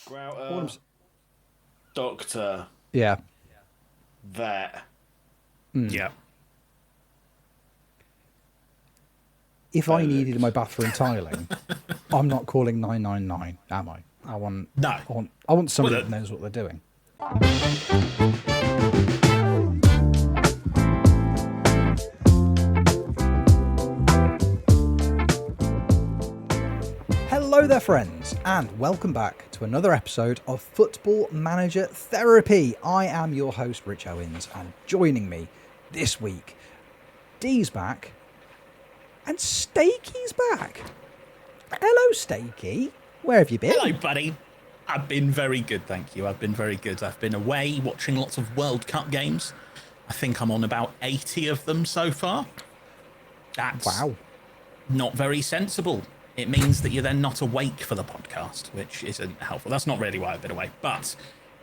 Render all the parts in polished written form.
Grouter, doctor, Yeah. vet. Yeah. If I needed my bathroom tiling, I'm not calling 999, am I? No. I want somebody Well, that knows what they're doing. Hello there, friends, and welcome back to another episode of Football Manager Therapy. I am your host, Rich Owens, and joining me this week, Dee's back, and Stakey's back. Hello, Stakey. Where have you been? Hello, buddy. I've been very good, thank you. I've been very good. I've been away watching lots of World Cup games. I think I'm on about 80 of them so far. That's not very sensible. It means that you're then not awake for the podcast, which isn't helpful. That's not really why I've been away, but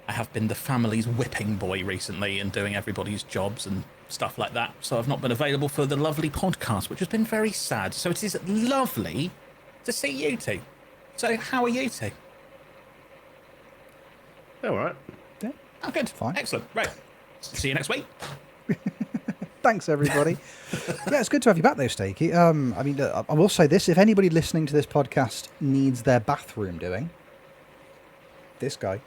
I have been the family's whipping boy recently and doing everybody's jobs and stuff like that. So I've not been available for the lovely podcast, which has been very sad. So it is lovely to see you two. So how are you two? All right. Yeah. Oh, good. Fine. Excellent. Right. See you next week. Thanks, everybody. Yeah, it's good to have you back, though, Stakey. I mean, I will say this. If anybody listening to this podcast needs their bathroom doing, this guy,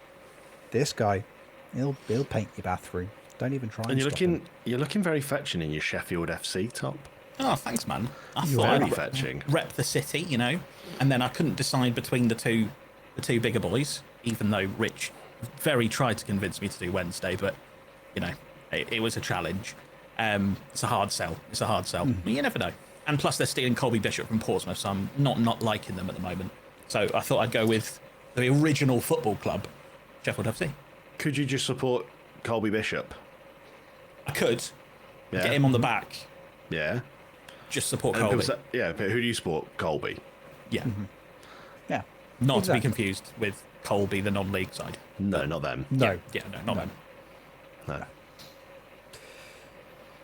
he'll paint your bathroom. Don't even try and stop him. You're looking very fetching in your Sheffield FC top. Oh, thanks, man. I You thought are I'd fetching. rep the city, you know, and then I couldn't decide between the two bigger boys, even though Rich very tried to convince me to do Wednesday, but, you know, it was a challenge. It's a hard sell. But you never know. And plus, they're stealing Colby Bishop from Portsmouth, so I'm not liking them at the moment. So I thought I'd go with the original football club, Sheffield FC. Could you just support Colby Bishop? I could Yeah. get him on the back, Yeah. just support And Colby. yeah, but who do you support? Colby. Yeah, Yeah. not to be Exactly. confused with Colby, the non-league side. No, not them. No. Yeah, no, not them. No.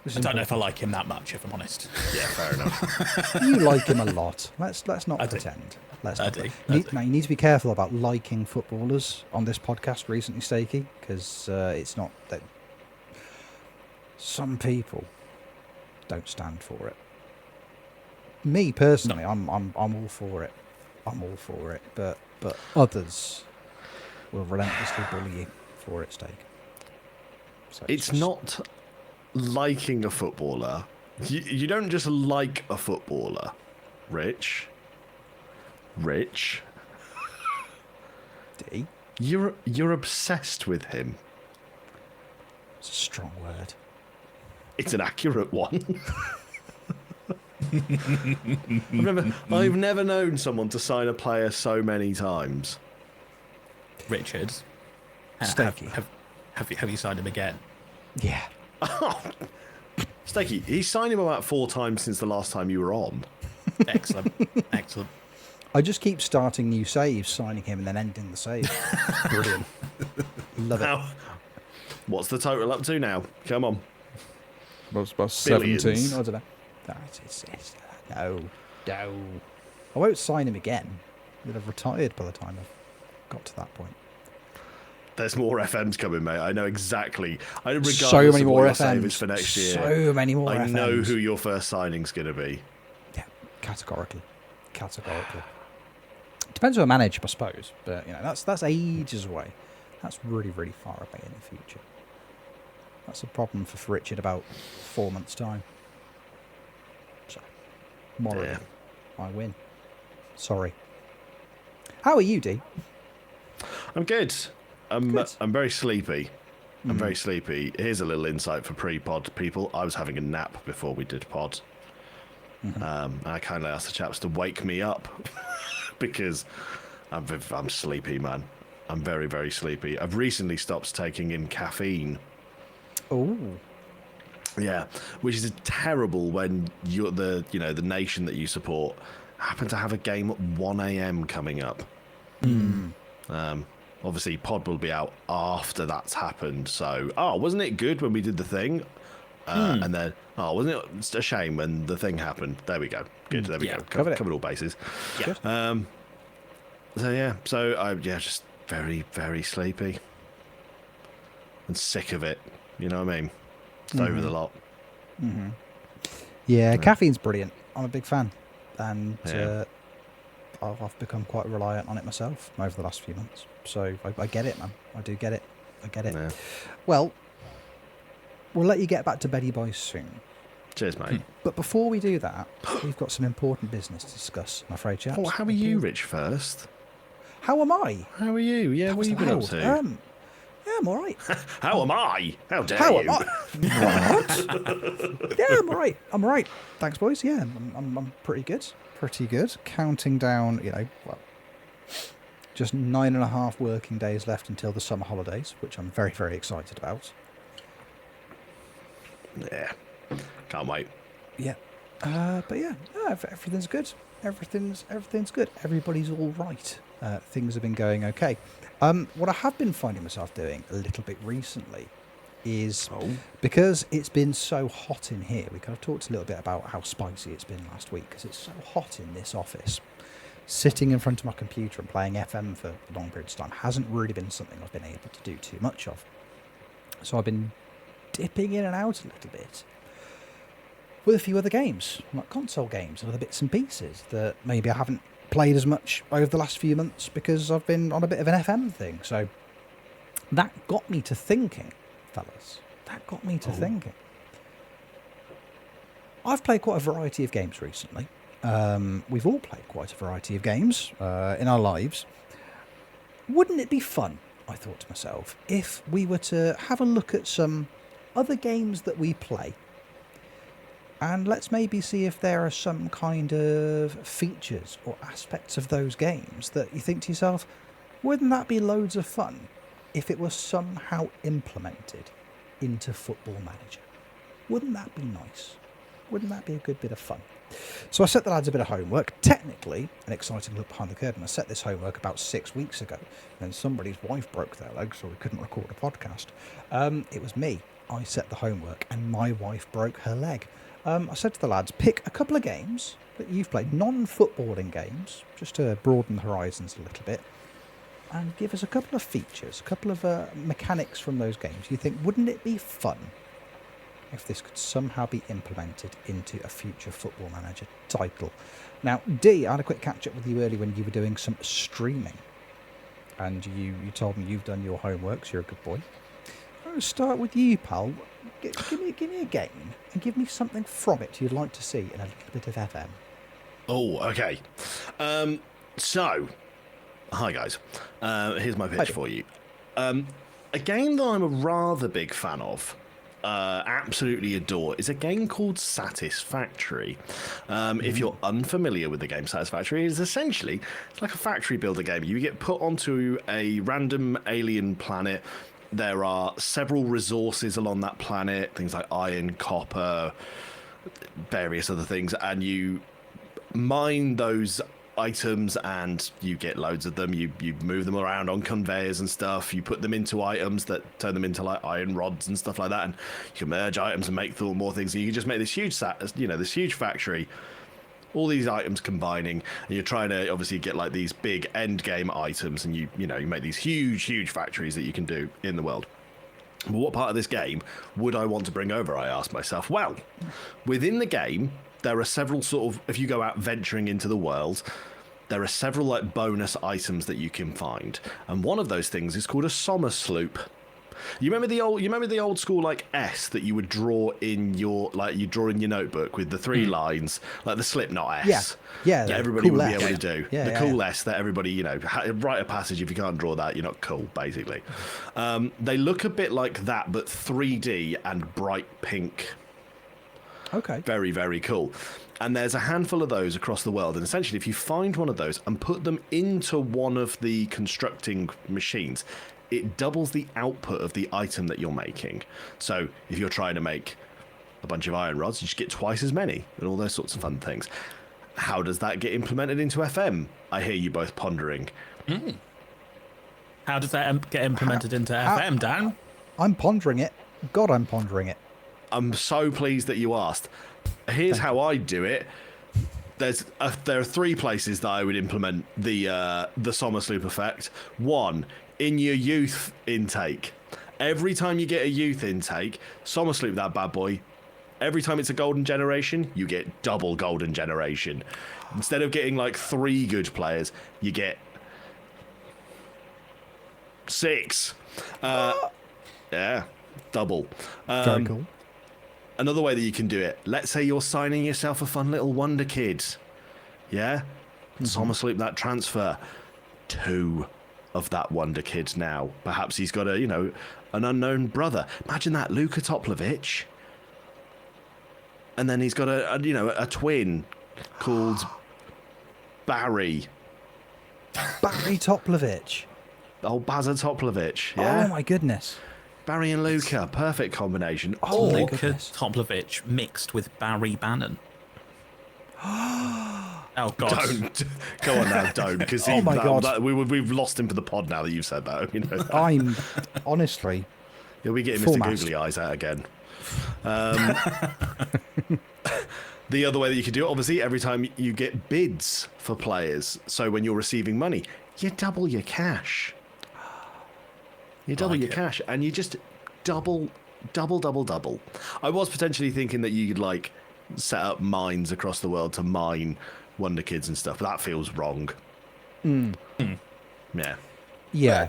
This I is don't know if I like him that much, if I'm honest. Yeah, fair enough. You like him a lot. Let's not I do. pretend. Let's I not. do. Now, you need to be careful about liking footballers on this podcast recently, Stakey, because it's not that some people don't stand for it. Me personally, I'm all for it. I'm all for it, but others will relentlessly bully you for it, Stake. So It's just- not liking a footballer. You don't just like a footballer, Rich. D. You're obsessed with him. It's a strong word. It's an accurate one. I've never known someone to sign a player so many times. Richard, Stakey. have you signed him again? Yeah. Stakey, he's signed him about 4 times since the last time you were on. Excellent, excellent. I just keep starting new saves, signing him, and then ending the save. Brilliant. Love it. Now, what's the total up to now? Come on. About Billions. 17, I don't know. No. I won't sign him again. He'll have retired by the time I've got to that point. There's more FMs coming, mate. I know exactly. Regardless So many of more what your save FMs. is for next year. So many more I FMs. know who your first signing's going to be. Yeah, categorically. Depends who I manage, I suppose. But, you know, that's ages away. That's really, really far away in the future. That's a problem for Richard about 4 months' time. So, morally, Yeah. I win. Sorry. How are you, D? I'm good. I'm Good. very sleepy. I'm very sleepy. Here's a little insight for pre-pod people. I was having a nap before we did pod. I kindly asked the chaps to wake me up because I'm sleepy, man. I'm very, very sleepy. I've recently stopped taking in caffeine. Oh. Yeah, which is terrible when you're the nation that you support happen to have a game at 1 a.m. coming up. Obviously, pod will be out after that's happened. So, wasn't it good when we did the thing? And then, wasn't it a shame when the thing happened? There we go. Good. There we Yeah, go. covered it. Covered all bases. Yeah. Good. So I just very, very sleepy. And sick of it. You know what I mean? It's over the lot. Yeah, caffeine's brilliant. I'm a big fan. And Yeah. I've become quite reliant on it myself over the last few months. So I get it, man. I do get it. I get it. Yeah. Well, we'll let you get back to Betty Boy soon. Cheers, mate. But before we do that, we've got some important business to discuss, I'm afraid, chaps. Oh, how are you, Rich, first? How am I? How are you? Yeah, what have you been up to? Yeah, I'm all right. How am I? How dare How you? am I? What? Yeah, I'm all right. I'm all right. Thanks, boys. Yeah, I'm pretty good. Pretty good. Counting down, just 9.5 working days left until the summer holidays, which I'm very, very excited about. Yeah. Can't wait. Yeah. But yeah, everything's good. Everything's good. Everybody's all right. Things have been going okay. What I have been finding myself doing a little bit recently is because it's been so hot in here. We kind of talked a little bit about how spicy it's been last week because it's so hot in this office. Sitting in front of my computer and playing FM for long periods of time hasn't really been something I've been able to do too much of. So I've been dipping in and out a little bit with a few other games, like console games and other bits and pieces that maybe I haven't played as much over the last few months because I've been on a bit of an FM thing. So that got me to thinking, fellas. That got me to thinking. I've played quite a variety of games recently. We've all played quite a variety of games in our lives. Wouldn't it be fun, I thought to myself, if we were to have a look at some other games that we play, and let's maybe see if there are some kind of features or aspects of those games that you think to yourself, wouldn't that be loads of fun if it was somehow implemented into Football Manager? Wouldn't that be nice? Wouldn't that be a good bit of fun? So I set the lads a bit of homework. Technically, an exciting look behind the curtain. I set this homework about 6 weeks ago, and somebody's wife broke their leg, so we couldn't record a podcast. It was me. I set the homework, and my wife broke her leg. I said to the lads, pick a couple of games that you've played, non-footballing games, just to broaden the horizons a little bit, and give us a couple of features, a couple of mechanics from those games. You think, wouldn't it be fun if this could somehow be implemented into a future Football Manager title? Now, D, I had a quick catch-up with you earlier when you were doing some streaming, and you told me you've done your homework, so you're a good boy. I'll start with you, pal. Give me a game and give me something from it you'd like to see in a little bit of FM. Oh, okay. So, hi guys. Here's my pitch for you. A game that I'm a rather big fan of, absolutely adore, is a game called Satisfactory. If you're unfamiliar with the game Satisfactory, it's essentially like a factory builder game. You get put onto a random alien planet. There are several resources along that planet, things like iron, copper, various other things, and you mine those items and you get loads of them. You move them around on conveyors and stuff. You put them into items that turn them into like iron rods and stuff like that, and you can merge items and make more things. And you can just make this huge this huge factory. All these items combining, and you're trying to obviously get like these big end game items, and you make these huge factories that you can do in the world. But what part of this game would I want to bring over? I asked myself. Well, within the game, there are several sort of, if you go out venturing into the world, there are several like bonus items that you can find, and one of those things is called a Somersloop. You remember the old school like S that you would draw in your notebook with the three lines, like the Slipknot S. Yeah, that everybody cool would be S. able to do. The cool S that everybody, write a passage. If you can't draw that, you're not cool, basically. They look a bit like that, but 3D and bright pink. Okay. Very, very cool. And there's a handful of those across the world. And essentially, if you find one of those and put them into one of the constructing machines, it doubles the output of the item that you're making. So if you're trying to make a bunch of iron rods, you just get twice as many and all those sorts of fun things. How does that get implemented into FM? I hear you both pondering. How does that get implemented into FM, Dan? I'm pondering it. God, I'm pondering it. I'm so pleased that you asked. Here's how I do it. there are 3 places that I would implement the Somersloop effect. 1, in your youth intake. Every time you get a youth intake, Somersloop that bad boy. Every time it's a golden generation, you get double golden generation. Instead of getting like 3 good players, you get 6. Yeah, double. Very cool. Another way that you can do it, let's say you're signing yourself a fun little wonder kid. Yeah? Somersloop that transfer. 2 of that wonder kid now. Perhaps he's got an unknown brother. Imagine that, Luka Toplovic. And then he's got a twin called Barry. Barry Toplovic. Oh, Baza Toplovic. Yeah. Oh my goodness. Barry and Luka, perfect combination. Oh my Luka goodness. Toplovic mixed with Barry Bannon. Oh God! Don't go on now, don't, because Oh my God. we've lost him for the pod now that you've said that. I'm honestly. Yeah, we get Full Mr. mast. Googly Eyes out again. The other way that you could do it, obviously, every time you get bids for players, so when you're receiving money, you double your cash. You double your cash, and you just double. I was potentially thinking that you could like set up mines across the world to mine wonder kids and stuff, but that feels wrong. Yeah. Yeah.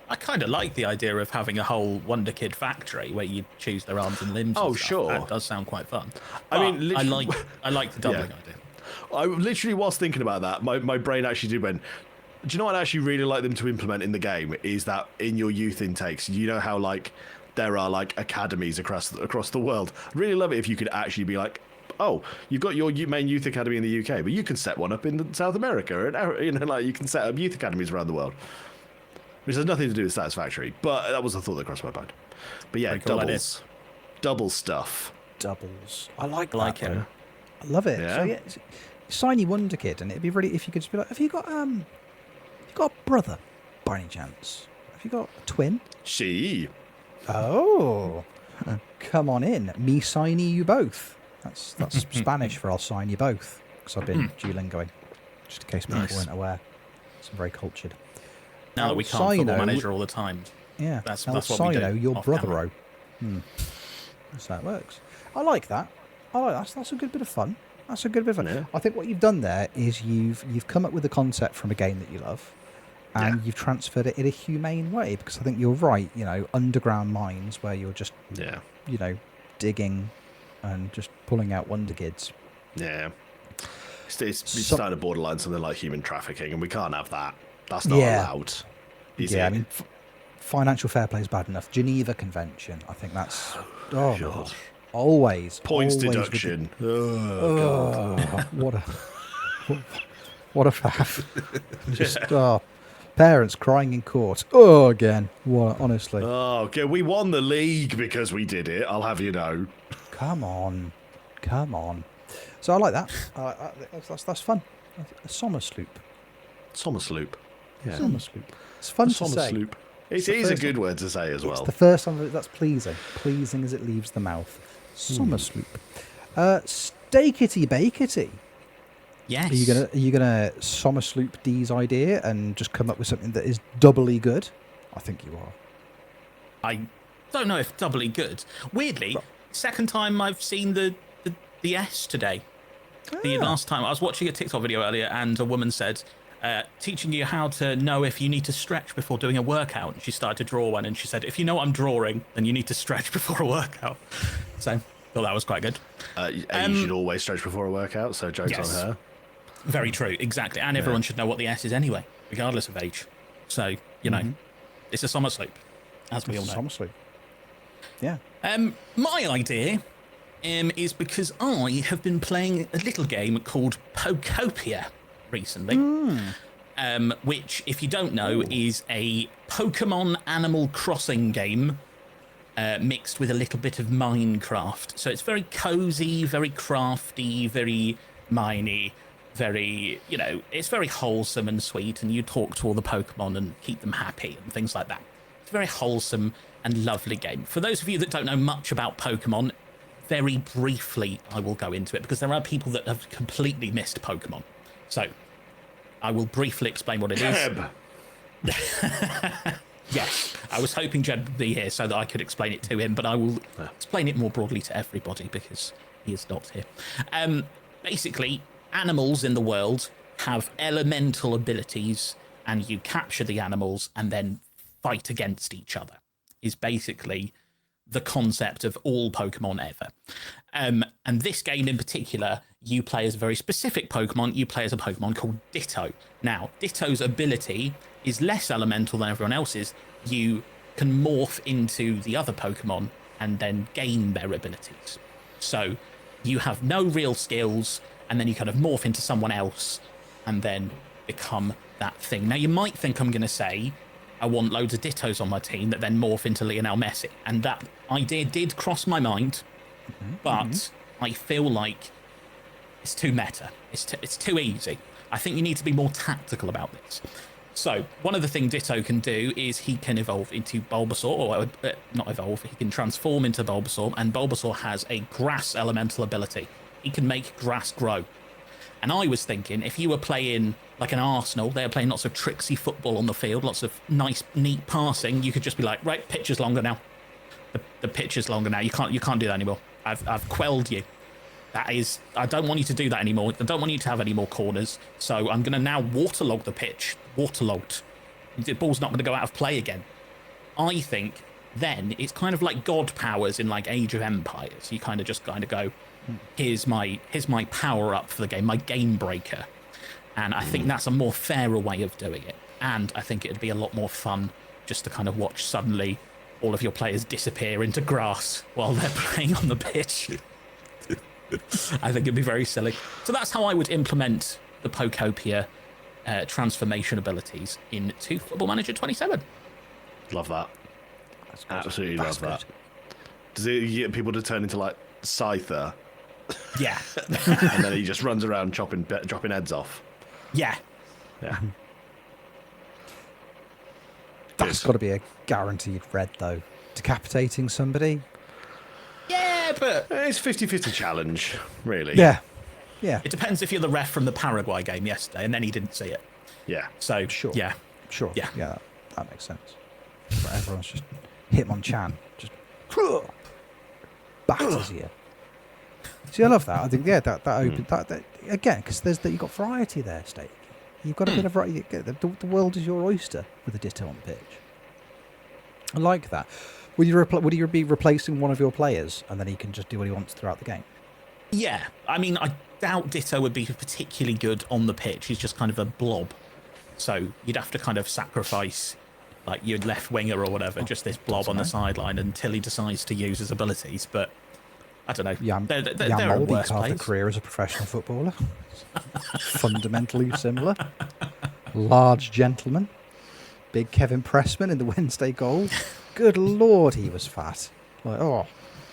I kind of like the idea of having a whole Wonder Kid factory where you choose their arms and limbs. Oh, and stuff. sure. That does sound quite fun. I mean, But literally- I like the doubling Yeah. idea. I literally was thinking about that. My brain actually did went, do you know what I'd actually really like them to implement in the game is that in your youth intakes, you know how like there are like academies across the world. I'd really love it if you could actually be like, oh, you've got your main youth academy in the UK, but you can set one up in South America, and like you can set up youth academies around the world. Which has nothing to do with Satisfactory, but that was a thought that crossed my mind. But yeah, Very cool double stuff. Doubles. I like Like that, it. though. I love it. Yeah. So yeah, shiny wonder kid, and it'd be really if you could just be like, have you got a brother by any chance? Have you got a twin? She. Oh, come on in. Me signy you both. That's Spanish for I'll sign you both, because I've been Duolingoing, just in case people Nice. weren't aware. So I'm very cultured. Now that we can't Sino- football manager all the time. Yeah, That's El what we do Sino, your off brother-o. That's how it works. I like that. That's a good bit of fun. That's a good bit of fun. Yeah. I think what you've done there is you've come up with a concept from a game that you love, and Yeah. you've transferred it in a humane way, because I think you're right. Underground mines where you're just Yeah. digging and just pulling out wonder kids. Yeah. It's So- starting to borderline something like human trafficking, and we can't have that. That's not Yeah. allowed. Is Yeah, it? I mean, financial fair play is bad enough. Geneva Convention, I think that's my God. gosh. Always Points always with the- deduction. Oh, God. what a faff. Just parents crying in court. Oh, again. What? Honestly, Oh, okay. We won the league because we did it. I'll have you know. come on. So I like that. That's fun. A Somersloop. Somersloop. Yeah. Somersloop. It's fun to say. Somersloop. It the is a first good word to say as It's well. the first time that's pleasing as it leaves the mouth. Somersloop. Steakity bakety. Yes. Are you gonna Somersloop D's idea and just come up with something that is doubly good? I think you are. I don't know if doubly good. Weirdly, second time I've seen the S today. The last time I was watching a TikTok video earlier, and a woman said, teaching you how to know if you need to stretch before doing a workout. She started to draw one, and she said, if you know what I'm drawing, then you need to stretch before a workout. So thought that was quite good. You should always stretch before a workout, so jokes Yes. on her. Very true, exactly. And everyone should know what the S is anyway, regardless of age. So, it's a Somersloop, as we all know. Somersloop. Yeah. My idea is because I have been playing a little game called Pokopia recently, which, if you don't know, is a Pokemon Animal Crossing game mixed with a little bit of Minecraft. So it's very cozy, very crafty, very miney, very, it's very wholesome and sweet, and you talk to all the Pokemon and keep them happy and things like that. It's a very wholesome and lovely game. For those of you that don't know much about Pokemon, very briefly, I will go into it because there are people that have completely missed Pokemon. So I will briefly explain what it is. Yes, I was hoping Jed would be here so that I could explain it to him, but I will explain it more broadly to everybody because he is not here. Basically, animals in the world have elemental abilities, and you capture the animals and then fight against each other, is basically the concept of all Pokemon ever. And this game in particular, you play as a very specific Pokemon. You play as a Pokemon called Ditto. Now, Ditto's ability is less elemental than everyone else's. You can morph into the other Pokemon and then gain their abilities. So you have no real skills, and then you kind of morph into someone else and then become that thing. Now, you might think I'm going to say, I want loads of Dittos on my team that then morph into Lionel Messi. And that idea did cross my mind, but I feel like it's too meta. It's too easy. I think you need to be more tactical about this. So one of the things Ditto can do is he can evolve into Bulbasaur, or not evolve, he can transform into Bulbasaur, and Bulbasaur has a grass elemental ability. He can make grass grow. And I was thinking, if you were playing like an Arsenal, they were playing lots of tricksy football on the field, lots of nice, neat passing, you could just be like, right, pitch is longer now. The pitch is longer now. You can't do that anymore. I've quelled you. That is, I don't want you to do that anymore. I don't want you to have any more corners. So I'm going to now waterlog the pitch. Waterlogged. The ball's not going to go out of play again. I think then it's kind of like God powers in like Age of Empires. You kind of just go, here's my power up for the game, my game breaker. And I think that's a more fairer way of doing it. And I think it'd be a lot more fun just to kind of watch suddenly all of your players disappear into grass while they're playing on the pitch. I think it'd be very silly. So that's how I would implement the Pokopia transformation abilities into Football Manager 27. Love that. Absolutely That's love that. Does it get people to turn into like Scyther? Yeah. And then he just runs around dropping heads off. Yeah. Yeah. That's got to be a guaranteed red, though. Decapitating somebody? Yeah, but It's 50-50 challenge, really. Yeah. Yeah. it depends if you're the ref from the Paraguay game yesterday, and then he didn't see it. Yeah. So, Sure. yeah. Sure. Yeah. Yeah, that makes sense. But everyone's just Hitmonchan. Just batters you. See, I love that. I think, yeah, that open that again, because you've got variety there, Steak. You've got a bit of variety. The world is your oyster with a Ditto on the pitch. I like that. Would you be replacing one of your players and then he can just do what he wants throughout the game? Yeah. I mean, I doubt Ditto would be particularly good on the pitch. He's just kind of a blob. So you'd have to kind of sacrifice like your left winger or whatever, just this blob on the sideline until he decides to use his abilities. But I don't know. Jan There are Moldy worse carved a players. career as a professional footballer. Fundamentally similar. Large gentleman. Big Kevin Pressman in the Wednesday goal. Good Lord, he was fat. Like, oh,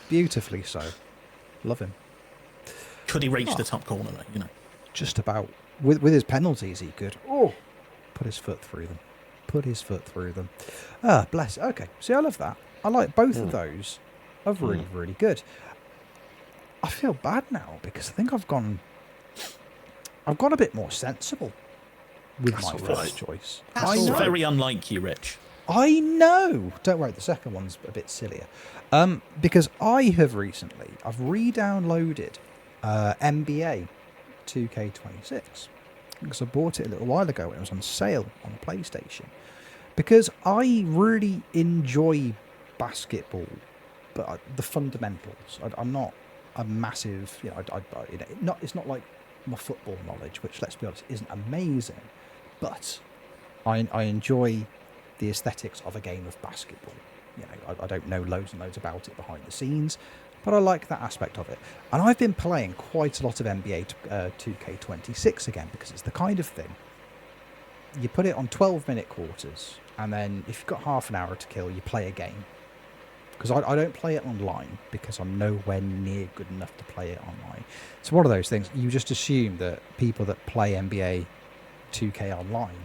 beautifully so. Love him. Could he reach the top corner, though? You know. Just about. With his penalties, he could. Oh, put his foot through them. Put his foot through them. Ah, bless. Okay, see, I love that. I like both of those. Are really, really good. I feel bad now because I think I've gone a bit more sensible with my first choice. That's very unlike you, Rich. I know. Don't worry, the second one's a bit sillier. Because I've re-downloaded NBA 2K26 because I bought it a little while ago when it was on sale on PlayStation. Because I really enjoy basketball, but the fundamentals. I'm not a massive, it's not like my football knowledge, which, let's be honest, isn't amazing, but I enjoy the aesthetics of a game of basketball. I don't know loads and loads about it behind the scenes, but I like that aspect of it. And I've been playing quite a lot of NBA 2K26 again, because it's the kind of thing, you put it on 12-minute quarters, and then if you've got half an hour to kill, you play a game. Because I don't play it online, because I'm nowhere near good enough to play it online. It's one of those things, you just assume that people that play NBA 2K online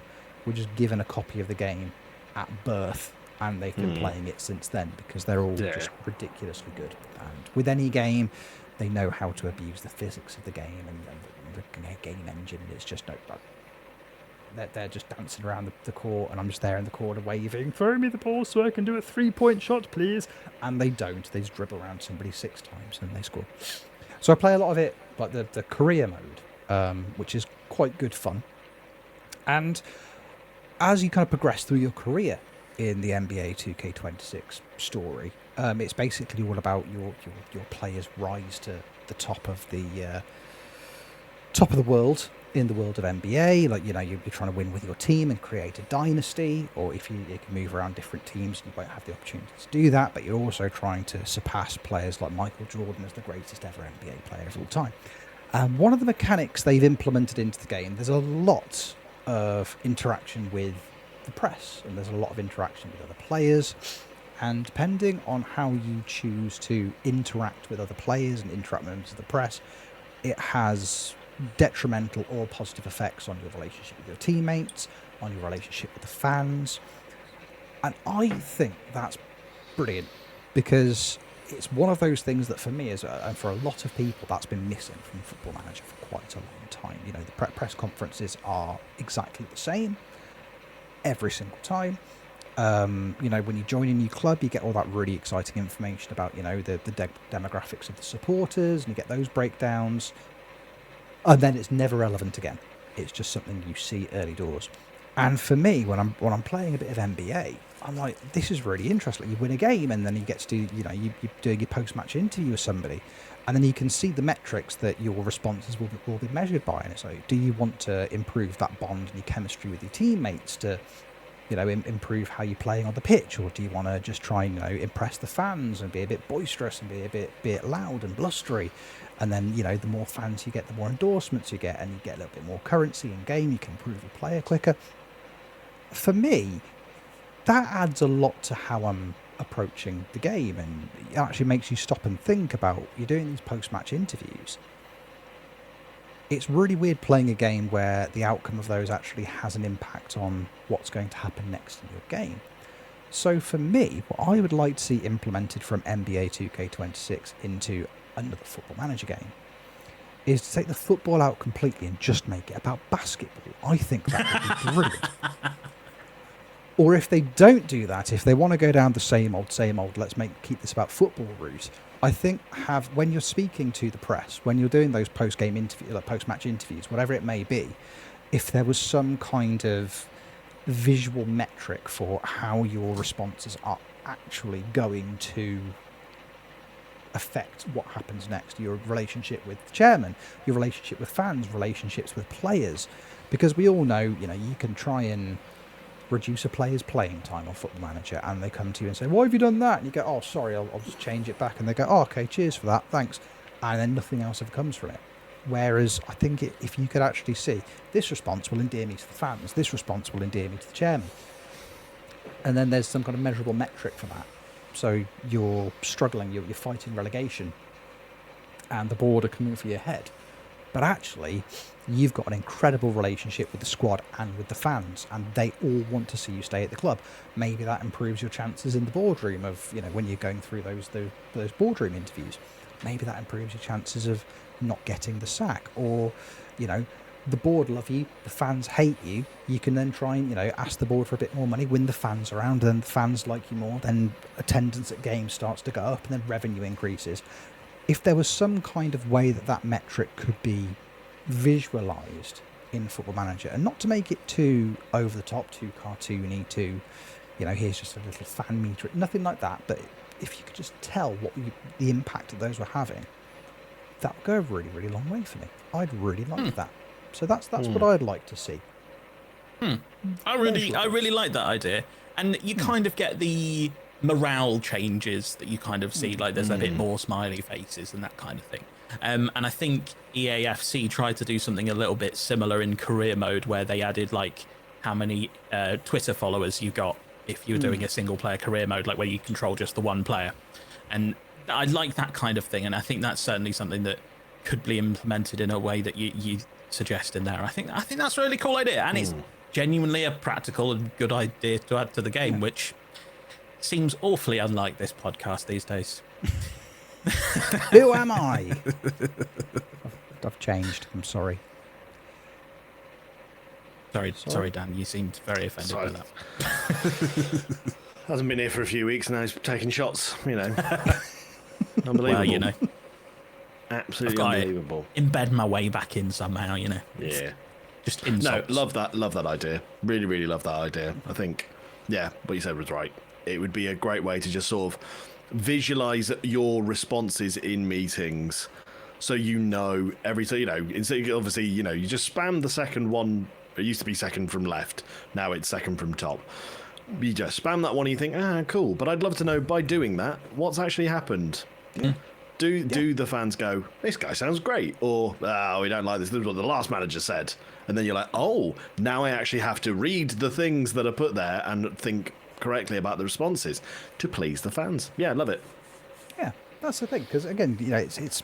were just given a copy of the game at birth and they've been playing it since then because they're all just ridiculously good. And with any game, they know how to abuse the physics of the game and the game engine. It's just they're just dancing around the court, and I'm just there in the corner waving, throw me the ball so I can do a 3-point shot, please. And they don't. They just dribble around somebody 6 times and they score. So I play a lot of it, like the career mode, which is quite good fun. And as you kind of progress through your career in the NBA 2K26 story, it's basically all about your players' rise to the top of the world in the world of NBA. Like, you're trying to win with your team and create a dynasty, or if you can move around different teams, you won't have the opportunity to do that, but you're also trying to surpass players like Michael Jordan as the greatest ever NBA player of all time. One of the mechanics they've implemented into the game, there's a lot of interaction with the press, and there's a lot of interaction with other players, and depending on how you choose to interact with other players and interact with members of the press, it has detrimental or positive effects on your relationship with your teammates, on your relationship with the fans. And I think that's brilliant, because it's one of those things that for me is, and for a lot of people, that's been missing from Football Manager for quite a long time. The press conferences are exactly the same every single time. When you join a new club, you get all that really exciting information about the demographics of the supporters, and you get those breakdowns. And then it's never relevant again. It's just something you see early doors. And for me, when I'm playing a bit of NBA, I'm like, this is really interesting. You win a game, and then you get to do, you're doing your post-match interview with somebody, and then you can see the metrics that your responses will be measured by. And it's like, do you want to improve that bond and your chemistry with your teammates to, improve how you're playing on the pitch, or do you want to just try and impress the fans and be a bit boisterous and be a bit loud and blustery? And then the more fans you get, the more endorsements you get, and you get a little bit more currency in game. You can improve your player quicker. For me, that adds a lot to how I'm approaching the game, and it actually makes you stop and think about, you're doing these post-match interviews. It's really weird playing a game where the outcome of those actually has an impact on what's going to happen next in your game. So for me, what I would like to see implemented from NBA 2K26 into another Football Manager game is to take the football out completely and just make it about basketball. I think that would be brilliant. Or if they don't do that, if they want to go down the same old, keep this about football route, I think when you're speaking to the press, when you're doing those post-game interviews, like post-match interviews, whatever it may be, if there was some kind of visual metric for how your responses are actually going to affect what happens next, your relationship with the chairman, your relationship with fans, relationships with players, because we all know, you can try and reduce a player's playing time on Football Manager, and they come to you and say, why have you done that? And you go, oh, sorry, I'll just change it back. And they go, oh, okay, cheers for that, thanks. And then nothing else ever comes from it. Whereas I think if you could actually see, this response will endear me to the fans, this response will endear me to the chairman, and then there's some kind of measurable metric for that. So you're struggling, you're fighting relegation, and the board are coming for your head. But actually, you've got an incredible relationship with the squad and with the fans, and they all want to see you stay at the club. Maybe that improves your chances in the boardroom of, when you're going through those boardroom interviews. Maybe that improves your chances of not getting the sack. Or, the board love you, the fans hate you. You can then try and, ask the board for a bit more money, win the fans around, and the fans like you more. Then attendance at games starts to go up, and then revenue increases. If there was some kind of way that metric could be visualized in Football Manager, and not to make it too over the top, too cartoony, too, here's just a little fan meter, nothing like that, but if you could just tell what the impact that those were having, that would go a really, really long way for me. I'd really like that. So that's what I'd like to see. I really like that idea. And you kind of get the morale changes that you kind of see, like there's a bit more smiley faces and that kind of thing. And I think EAFC tried to do something a little bit similar in career mode, where they added like how many Twitter followers you got if you were doing a single player career mode, like where you control just the one player. And I like that kind of thing, and I think that's certainly something that could be implemented in a way that you suggest in there. I think that's a really cool idea, and it's genuinely a practical and good idea to add to the game, which Seems awfully unlike this podcast these days. Who am I? I've changed. I'm sorry. Sorry, Dan. You seemed very offended Sorry. by that. Hasn't been here for a few weeks now. He's taking shots. Unbelievable. Well, Absolutely I've got unbelievable. to embed my way back in somehow. Yeah. Just No, insults. love that idea. Really, really love that idea. I think, yeah, what you said was right. It would be a great way to just sort of visualize your responses in meetings, so every instead obviously you just spam the second one. It used to be second from left, now it's second from top. You just spam that one and you think, cool, but I'd love to know, by doing that, what's actually happened. Do the fans go, this guy sounds great, or we don't like this is what the last manager said, and then you're like, oh, now I actually have to read the things that are put there and think correctly about the responses to please the fans. Yeah, love it. Yeah, that's the thing, because again, it's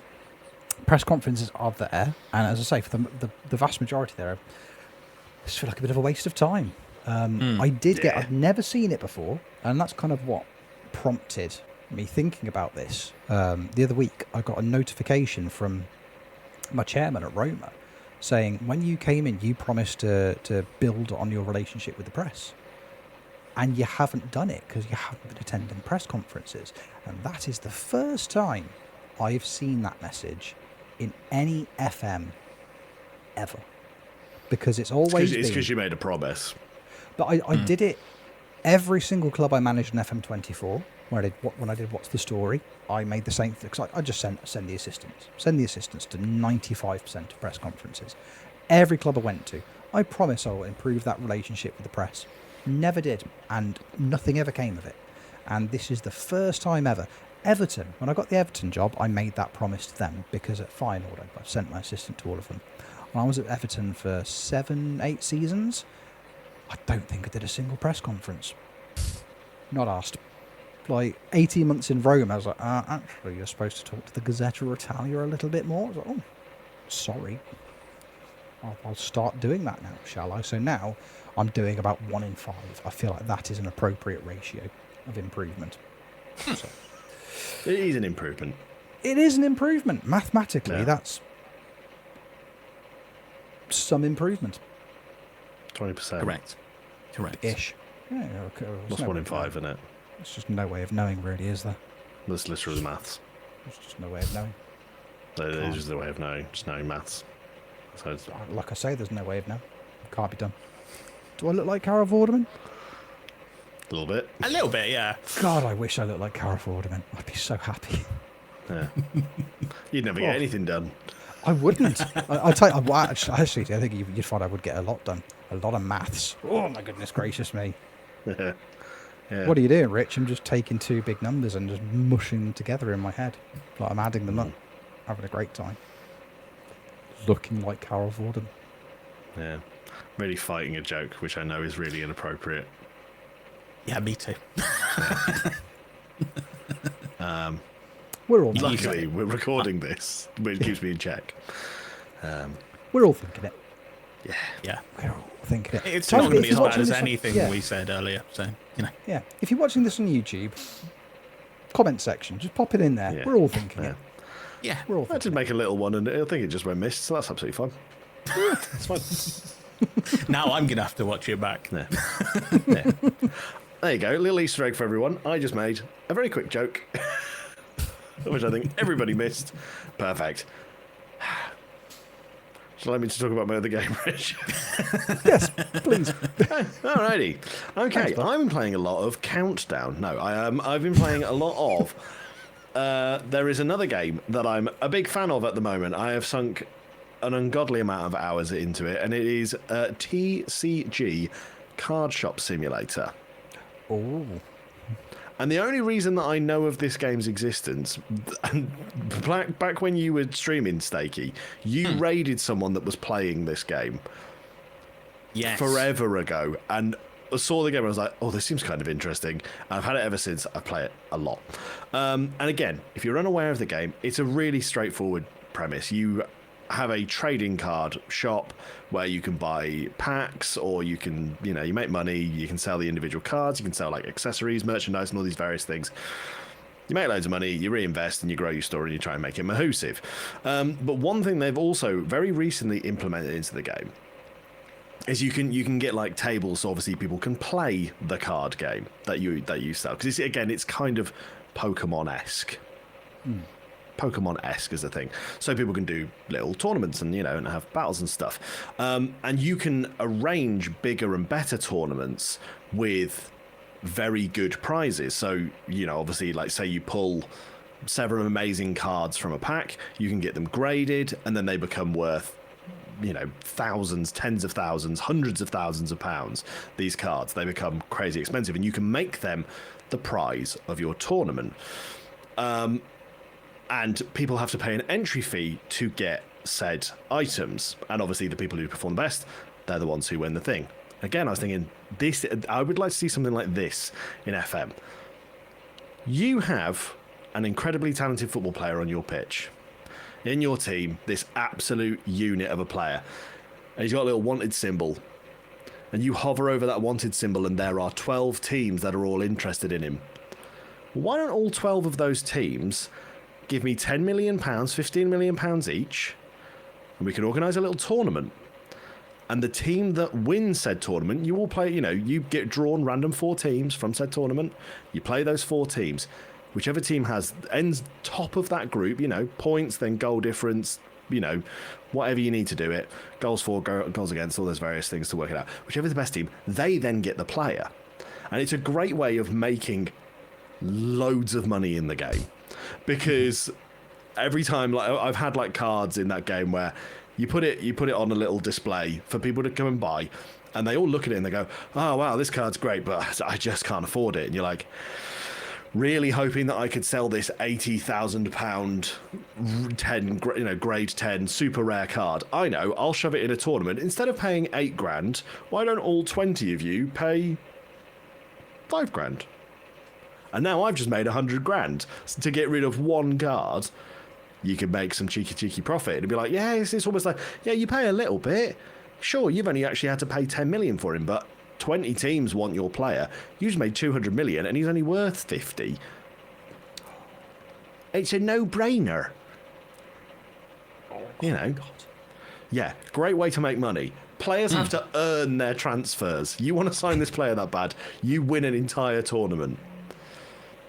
press conferences are there, and as I say, for the vast majority there, I just feel like a bit of a waste of time. I've never seen it before, and that's kind of what prompted me thinking about this. The other week, I got a notification from my chairman at Roma saying, when you came in, you promised to build on your relationship with the press. And you haven't done it because you haven't been attending press conferences. And that is the first time I've seen that message in any FM ever. Because it's always It's because you made a promise. But I did it every single club I managed in FM24. When I did What's the Story, I made the same thing. Because I just send the assistants. Send the assistants to 95% of press conferences. Every club I went to, I promise I will improve that relationship with the press. Never did, and nothing ever came of it. And this is the first time ever. Everton, when I got the Everton job, I made that promise to them, because at Feyenoord, I sent my assistant to all of them. When I was at Everton for 7-8 seasons, I don't think I did a single press conference. Not asked. Like 18 months in Rome, I was like, actually, you're supposed to talk to the Gazzetta Italia a little bit more. I was like, oh, sorry. I'll start doing that now, shall I? So now I'm doing about 1 in 5. I feel like that is an appropriate ratio of improvement. So, It is an improvement. it is an improvement. Mathematically, Yeah. that's some improvement. 20%. Correct. Ish. Yeah, What's 1 in 5, isn't it? It's just no way of knowing, really, is there? That's literally maths. There's just no way of knowing. It is just the way of knowing, just knowing maths. So it's, Like I say, there's no way of knowing. Can't be done. Do I look like Cara Vorderman? a little bit. A little bit, yeah. God, I wish I looked like Cara Vorderman. I'd be so happy. Yeah. You'd never get anything done. I wouldn't. I'll tell you, actually, I think you'd find I would get a lot done. A lot of maths. Oh, my goodness gracious me. Yeah. What are you doing, Rich? I'm just taking 2 big numbers and just mushing them together in my head. Like I'm adding them up. Having a great time. Looking like Carol Vorderman. Yeah. Really fighting a joke, which I know is really inappropriate. Yeah, me too. We're all Luckily, we're recording this, which keeps me in check. We're all thinking it. Yeah. We're all thinking it. It's Tony, not going if to be as you're bad watching as this on- anything yeah. we said earlier, so, Yeah. If you're watching this on YouTube, comment section, just pop it in there. Yeah. We're all thinking it. Yeah. We're all I thinking did make a little one, and I think it just went missed, so that's absolutely fine. It's fine. Now I'm going to have to watch it back. Yeah. Yeah. There you go, little Easter egg for everyone. I just made a very quick joke, which I think everybody missed. Perfect. Shall I me to talk about my other game, Rich? Yes, please. Alrighty. Okay, Thanks, bud. I'm playing a lot of Countdown. No, I've been playing a lot of. There is another game that I'm a big fan of at the moment. I have sunk an ungodly amount of hours into it, and it is TCG Card Shop Simulator. Oh. And the only reason that I know of this game's existence, and back when you were streaming, Stakey, you raided someone that was playing this game Yes. forever ago, and I saw the game and I was like, oh, this seems kind of interesting. And I've had it ever since. I play it a lot. And again, if you're unaware of the game, it's a really straightforward premise. You have a trading card shop where you can buy packs, or you can, you make money, you can sell the individual cards, you can sell like accessories, merchandise, and all these various things. You make loads of money, you reinvest, and you grow your store, and you try and make it mahoosive. But one thing they've also very recently implemented into the game is you can get like tables, so obviously people can play the card game that you sell, because it's kind of Pokemon-esque. Pokemon-esque is a thing, so people can do little tournaments and and have battles and stuff, and you can arrange bigger and better tournaments with very good prizes. So obviously, like, say you pull several amazing cards from a pack, you can get them graded, and then they become worth thousands, tens of thousands, hundreds of thousands of pounds. These cards, they become crazy expensive, and you can make them the prize of your tournament. And people have to pay an entry fee to get said items. And obviously the people who perform the best, they're the ones who win the thing. Again, I was thinking, I would like to see something like this in FM. You have an incredibly talented football player on your pitch. In your team, this absolute unit of a player. And he's got a little wanted symbol. And you hover over that wanted symbol, and there are 12 teams that are all interested in him. Why don't all 12 of those teams give me £10 million, £15 million each, and we can organise a little tournament. And the team that wins said tournament, you all play, you get drawn random 4 teams from said tournament. You play those 4 teams. Whichever team ends top of that group, points, then goal difference, whatever you need to do it. Goals for, goals against, all those various things to work it out. Whichever's the best team, they then get the player. And it's a great way of making loads of money in the game. Because every time, like, I've had like cards in that game where you put it on a little display for people to come and buy, and they all look at it and they go, "Oh wow, this card's great, but I just can't afford it." And you're like, really hoping that I could sell this £80,000 grade 10 super rare card. I know, I'll shove it in a tournament. Instead of paying £8,000, why don't all 20 of you pay £5,000? And now I've just made £100,000 to get rid of one card. You can make some cheeky profit. It'd be like, yeah, it's almost like, yeah, you pay a little bit. Sure, you've only actually had to pay 10 million for him, but 20 teams want your player. You just made 200 million, and he's only worth 50. It's a no-brainer. Yeah, great way to make money. Players have to earn their transfers. You want to sign this player that bad, you win an entire tournament.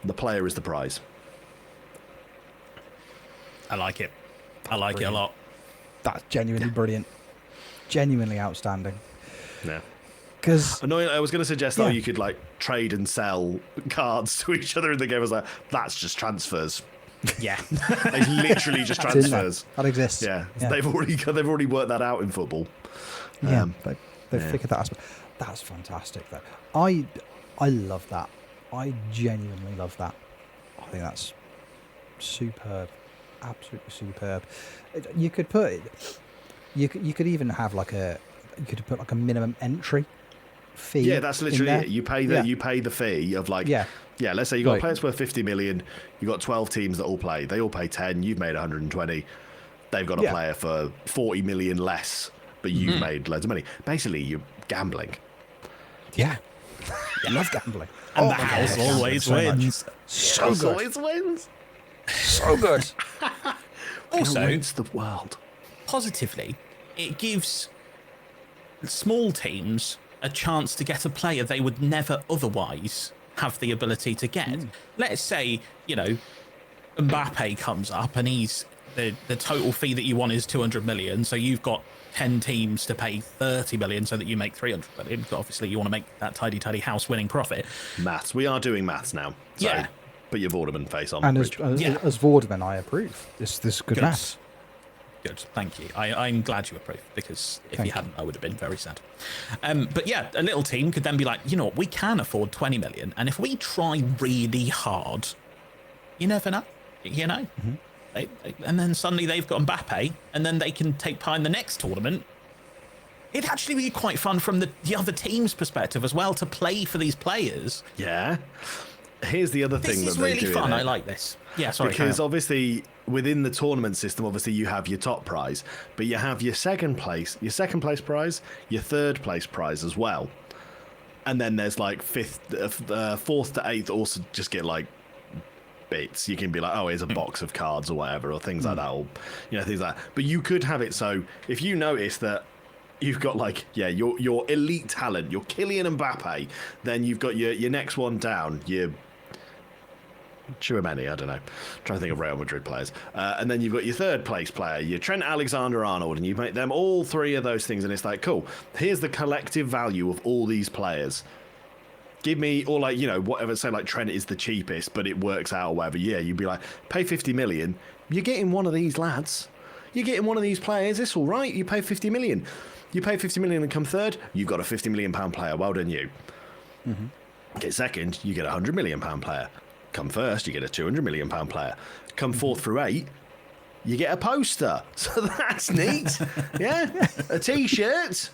The player is the prize. I like it. I like it a lot. That's genuinely brilliant. Genuinely outstanding. Yeah. Because I was going to suggest that you could like trade and sell cards to each other in the game. I was like, that's just transfers. Yeah. It's literally just transfers. That exists. Yeah. They've already worked that out in football. Yeah. They've figured that aspect. That's fantastic though. I love that. I genuinely love that. I think that's superb. Absolutely superb. You could put it. You could even have like a minimum entry fee. Yeah, that's literally it. You pay the fee of like let's say you got a player that's worth 50 million, you got 12 teams that all play. They all pay 10, you've made 120. They've got a player for 40 million less, but you've made loads of money. Basically, you're gambling. Yeah. I love gambling. And the house always wins. So good. Always wins. So good. Also, wins the world. Positively, it gives small teams a chance to get a player they would never otherwise have the ability to get. Let's say, Mbappe comes up and he's the total fee that you want is 200 million, so you've got 10 teams to pay 30 million so that you make 300 million. But obviously you want to make that tidy house winning profit. Maths. We are doing maths now. So put your Vorderman face on. And as Vorderman, I approve. This is good maths. Good, thank you. I'm glad you approve, because if you hadn't, I would have been very sad. But yeah, a little team could then be like, you know what, we can afford 20 million, and if we try really hard, you never know, and then suddenly they've got Mbappe, and then they can take part in the next tournament. It'd actually be quite fun from the other team's perspective as well to play for these players. Yeah. here's the other This thing is that they really do fun. in it. I like this. Yeah, sorry. Because obviously within the tournament system, obviously you have your top prize, but you have your second place prize, your third place prize as well, and then there's like fourth to eighth also just get like bits. You can be like, oh, here's a box of cards or whatever, or things like that, or things like that. But you could have it so if you notice that you've got like your elite talent, your Kylian Mbappe, then you've got your next one down, your Chouameni, I don't know. I'm trying to think of Real Madrid players. And then you've got your third place player, your Trent Alexander-Arnold, and you make them all three of those things, and it's like, cool, here's the collective value of all these players. Give me, or like, whatever, say like Trent is the cheapest, but it works out or whatever. Yeah, you'd be like, pay 50 million, you're getting one of these lads. You're getting one of these players, it's all right, you pay 50 million. You pay 50 million and come third, you've got a 50 million pound player, well done you. Get second, you get a 100 million pound player. Come first, you get a 200 million pound player. Come fourth through eight, you get a poster. So that's neat. Yeah, a t-shirt.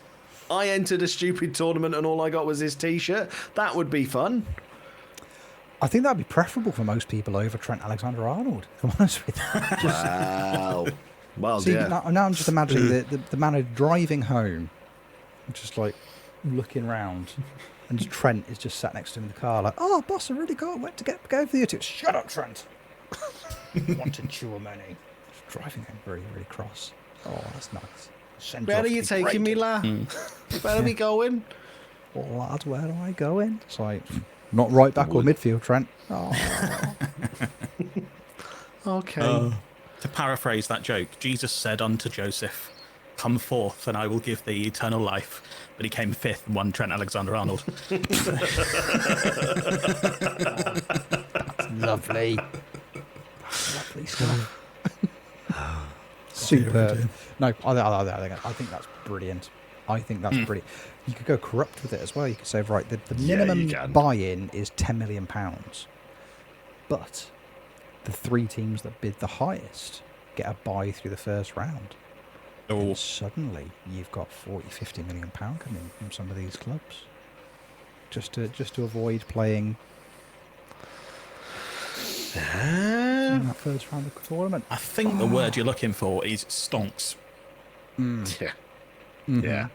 I entered a stupid tournament and all I got was this t-shirt. That would be fun. I think that'd be preferable for most people over Trent Alexander-Arnold, if I'm honest with you. Wow. Well, See, yeah. now I'm just imagining the man driving home, just like looking round, and Trent is just sat next to him in the car, like, "Oh, boss, I really can't wait to go for the ticket." Shut up, Trent. Wanted Chouameni. Just driving home very, very cross. Oh, that's nice. Send Where off are you to be taking me, graded. la? Where are we going? Well, lad, where am I going? It's like, not right back or midfield, Trent. Oh. Okay. To paraphrase that joke, Jesus said unto Joseph, "Come forth, and I will give thee eternal life." But he came fifth and won Trent Alexander-Arnold. Lovely. Lovely stuff. Superb. No, I think that's brilliant. I think that's brilliant. You could go corrupt with it as well. You could say, right, the minimum buy-in is £10 million, but the three teams that bid the highest get a buy through the first round. Oh. And suddenly you've got 40-50 million pound coming from some of these clubs, just to avoid playing in that first round of the tournament. I think the word you're looking for is stonks. Yeah. Yeah.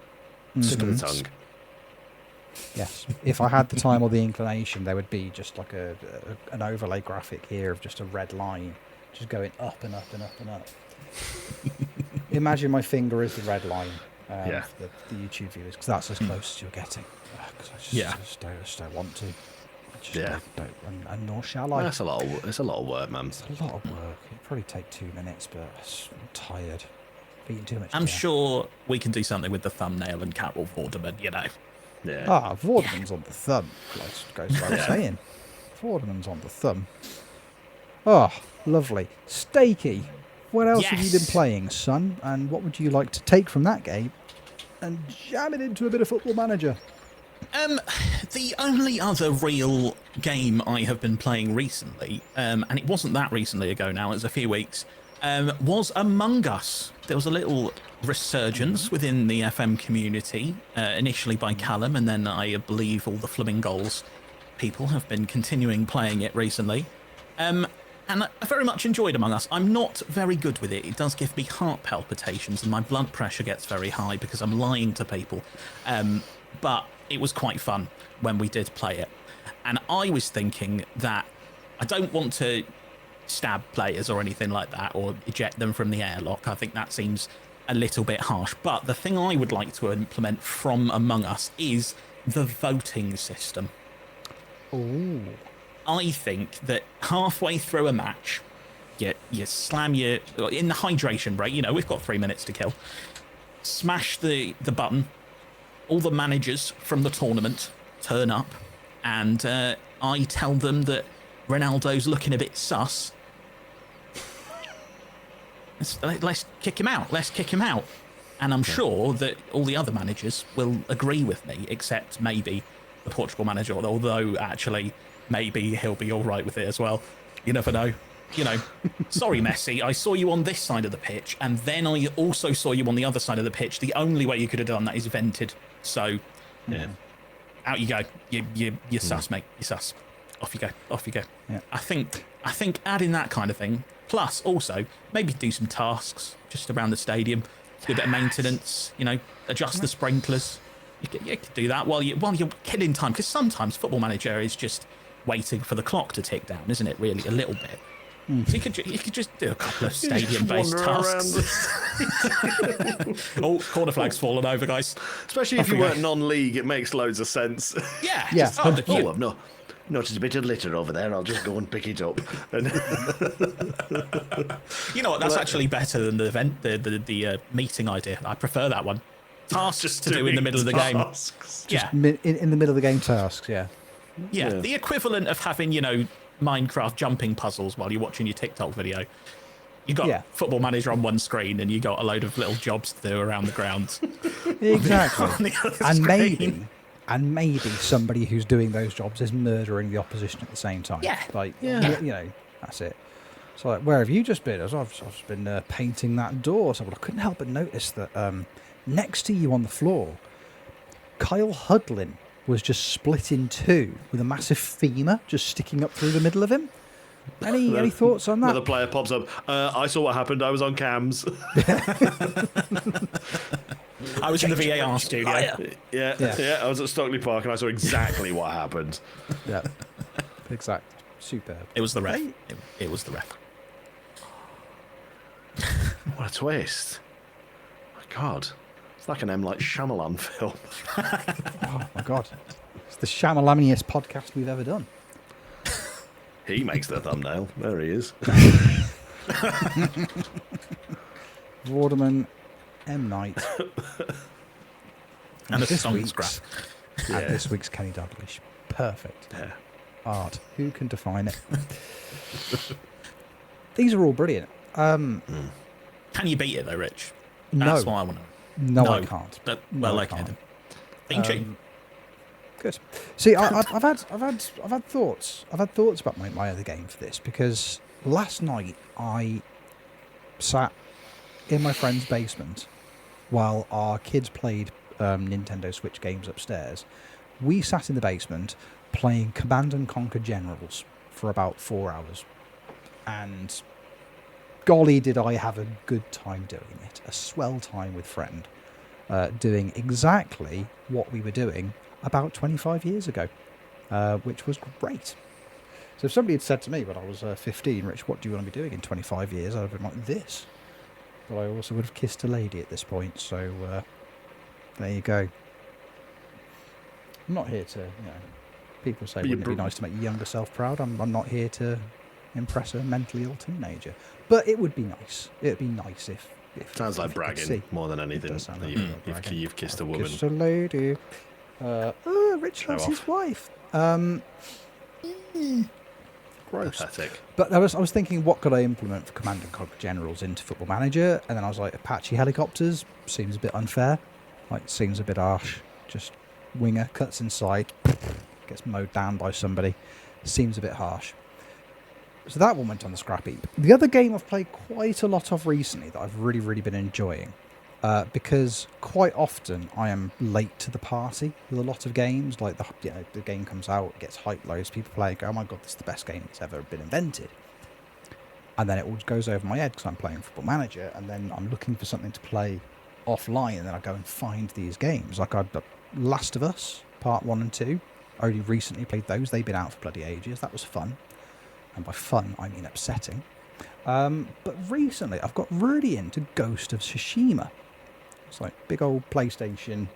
Slip of the tongue. Yes. If I had the time or the inclination, there would be just like an overlay graphic here of just a red line just going up and up and up and up. Imagine my finger is the red line for the YouTube viewers, because that's as close as you're getting. Because I just don't want to. I just don't, and nor shall I. It's a lot of work, man. It's a lot of work. It'd probably take 2 minutes, but I'm tired. I've eaten too much. I'm sure we can do something with the thumbnail and Carol Vorderman, Yeah. Ah, Vorderman's on the thumb. Goes without saying. Vorderman's on the thumb. Oh, lovely. Steaky. What else have you been playing, son? And what would you like to take from that game and jam it into a bit of Football Manager? The only other real game I have been playing recently, and it wasn't that recently ago now, it was a few weeks, was Among Us. There was a little resurgence within the FM community, initially by Callum, and then I believe all the Flamingos people have been continuing playing it recently. And I very much enjoyed Among Us. I'm not very good with it. It does give me heart palpitations and my blood pressure gets very high because I'm lying to people. But it was quite fun when we did play it. And I was thinking that I don't want to stab players or anything like that or eject them from the airlock. I think that seems a little bit harsh. But the thing I would like to implement from Among Us is the voting system. Ooh. I think that halfway through a match, you slam in the hydration break, we've got 3 minutes to kill, smash the button, all the managers from the tournament turn up, and I tell them that Ronaldo's looking a bit sus. Let's kick him out. And I'm sure that all the other managers will agree with me, except maybe the Portugal manager, although actually maybe he'll be all right with it as well. You never know. Sorry, Messi, I saw you on this side of the pitch, and then I also saw you on the other side of the pitch. The only way you could have done that is vented. So, out you go. You're sus, mate. You're sus. off you go, off you go. Yeah. I think adding that kind of thing, plus also maybe do some tasks just around the stadium, do a bit of maintenance, adjust the sprinklers. You could do that while you're killing time, because sometimes Football Manager is just waiting for the clock to tick down, isn't it? Really, a little bit. So you could just do a couple of stadium-based tasks. Oh, corner flag's fallen over, guys. Especially if you weren't non-league, it makes loads of sense. Yeah. Yeah. I've noticed a bit of litter over there. I'll just go and pick it up. And you know what? That's actually better than the event, the meeting idea. I prefer that one. Tasks just to do in the middle of the game. Yeah. In the middle of the game tasks, yeah. Yeah, the equivalent of having, Minecraft jumping puzzles while you're watching your TikTok video. You got Football Manager on one screen, and you got a load of little jobs to do around the ground. Exactly. on the other and screen. maybe somebody who's doing those jobs is murdering the opposition at the same time. Yeah. That's it. So, like, where have you just been? I've just been painting that door. So, I couldn't help but notice that next to you on the floor, Kyle Hudlin was just split in two with a massive femur just sticking up through the middle of him. Any thoughts on that? Another player pops up. I saw what happened. I was on cams. I was in the VAR studio. Yeah. I was at Stockley Park and I saw exactly what happened. Yeah, exactly. Superb. It was the ref. It was the ref. What a twist! My God, it's like an M. Night Shyamalan film. Oh my God, it's the Shyamalamiest podcast we've ever done. He makes the thumbnail. There he is. Vorderman, M. Night, and this song week's scrap. and this week's Kenny Dalglish. Perfect. Yeah. Art. Who can define it? These are all brilliant. Can you beat it though, Rich? No. That's what I want to know. No, I can't. But, No, I okay can't. then. Theme tune. Good. See, I've had thoughts. I've had thoughts about my other game for this, because last night I sat in my friend's basement while our kids played Nintendo Switch games upstairs. We sat in the basement playing Command and Conquer Generals for about 4 hours, and golly did I have a good time doing it. A swell time with friend, doing exactly what we were doing about 25 years ago, which was great. So if somebody had said to me when I was 15, Rich, what do you want to be doing in 25 years? I would have been like, this. But I also would have kissed a lady at this point, so there you go. I'm not here to, people say, wouldn't it be nice to make your younger self proud? I'm not here to impress a mentally ill teenager. But it would be nice. It would be nice if Sounds like if you could bragging see. more than anything. Does sound like bragging. You've kissed a woman. Kissed a lady. Rich loves his wife. Gross. Pathetic. But I was thinking, what could I implement for Command and Conquer Generals into Football Manager? And then I was like, Apache helicopters seems a bit unfair. Like, seems a bit harsh. Just winger cuts inside, gets mowed down by somebody. Seems a bit harsh. So that one went on the scrap heap. The other game I've played quite a lot of recently that I've really, really been enjoying, because quite often I am late to the party with a lot of games. Like the game comes out, gets hyped, loads of people play it, go, oh my God, this is the best game that's ever been invented. And then it all goes over my head because I'm playing Football Manager, and then I'm looking for something to play offline, and then I go and find these games. Like Last of Us, Part 1 and 2, I only recently played those. They've been out for bloody ages. That was fun. And by fun, I mean upsetting. But recently, I've got really into Ghost of Tsushima. It's like big old PlayStation.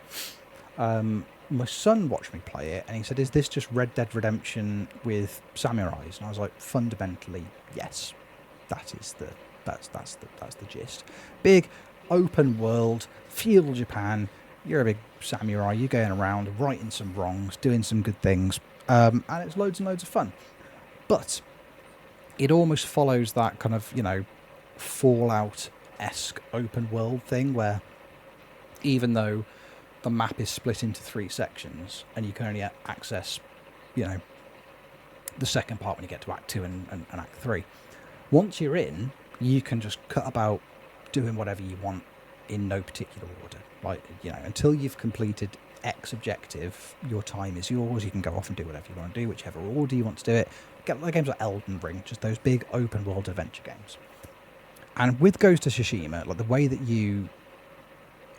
My son watched me play it, and he said, "Is this just Red Dead Redemption with samurais?" And I was like, "Fundamentally, yes. That's the gist. Big open world, feudal Japan. You're a big samurai. You're going around righting some wrongs, doing some good things, and it's loads and loads of fun. But it almost follows that kind of, Fallout-esque open world thing where even though the map is split into 3 sections and you can only access, the second part when you get to Act 2 and Act 3, once you're in, you can just cut about doing whatever you want in no particular order. Like, until you've completed X objective, your time is yours. You can go off and do whatever you want to do, whichever order you want to do it. Get like games like Elden Ring, just those big open world adventure games. And with Ghost of Tsushima, like the way that you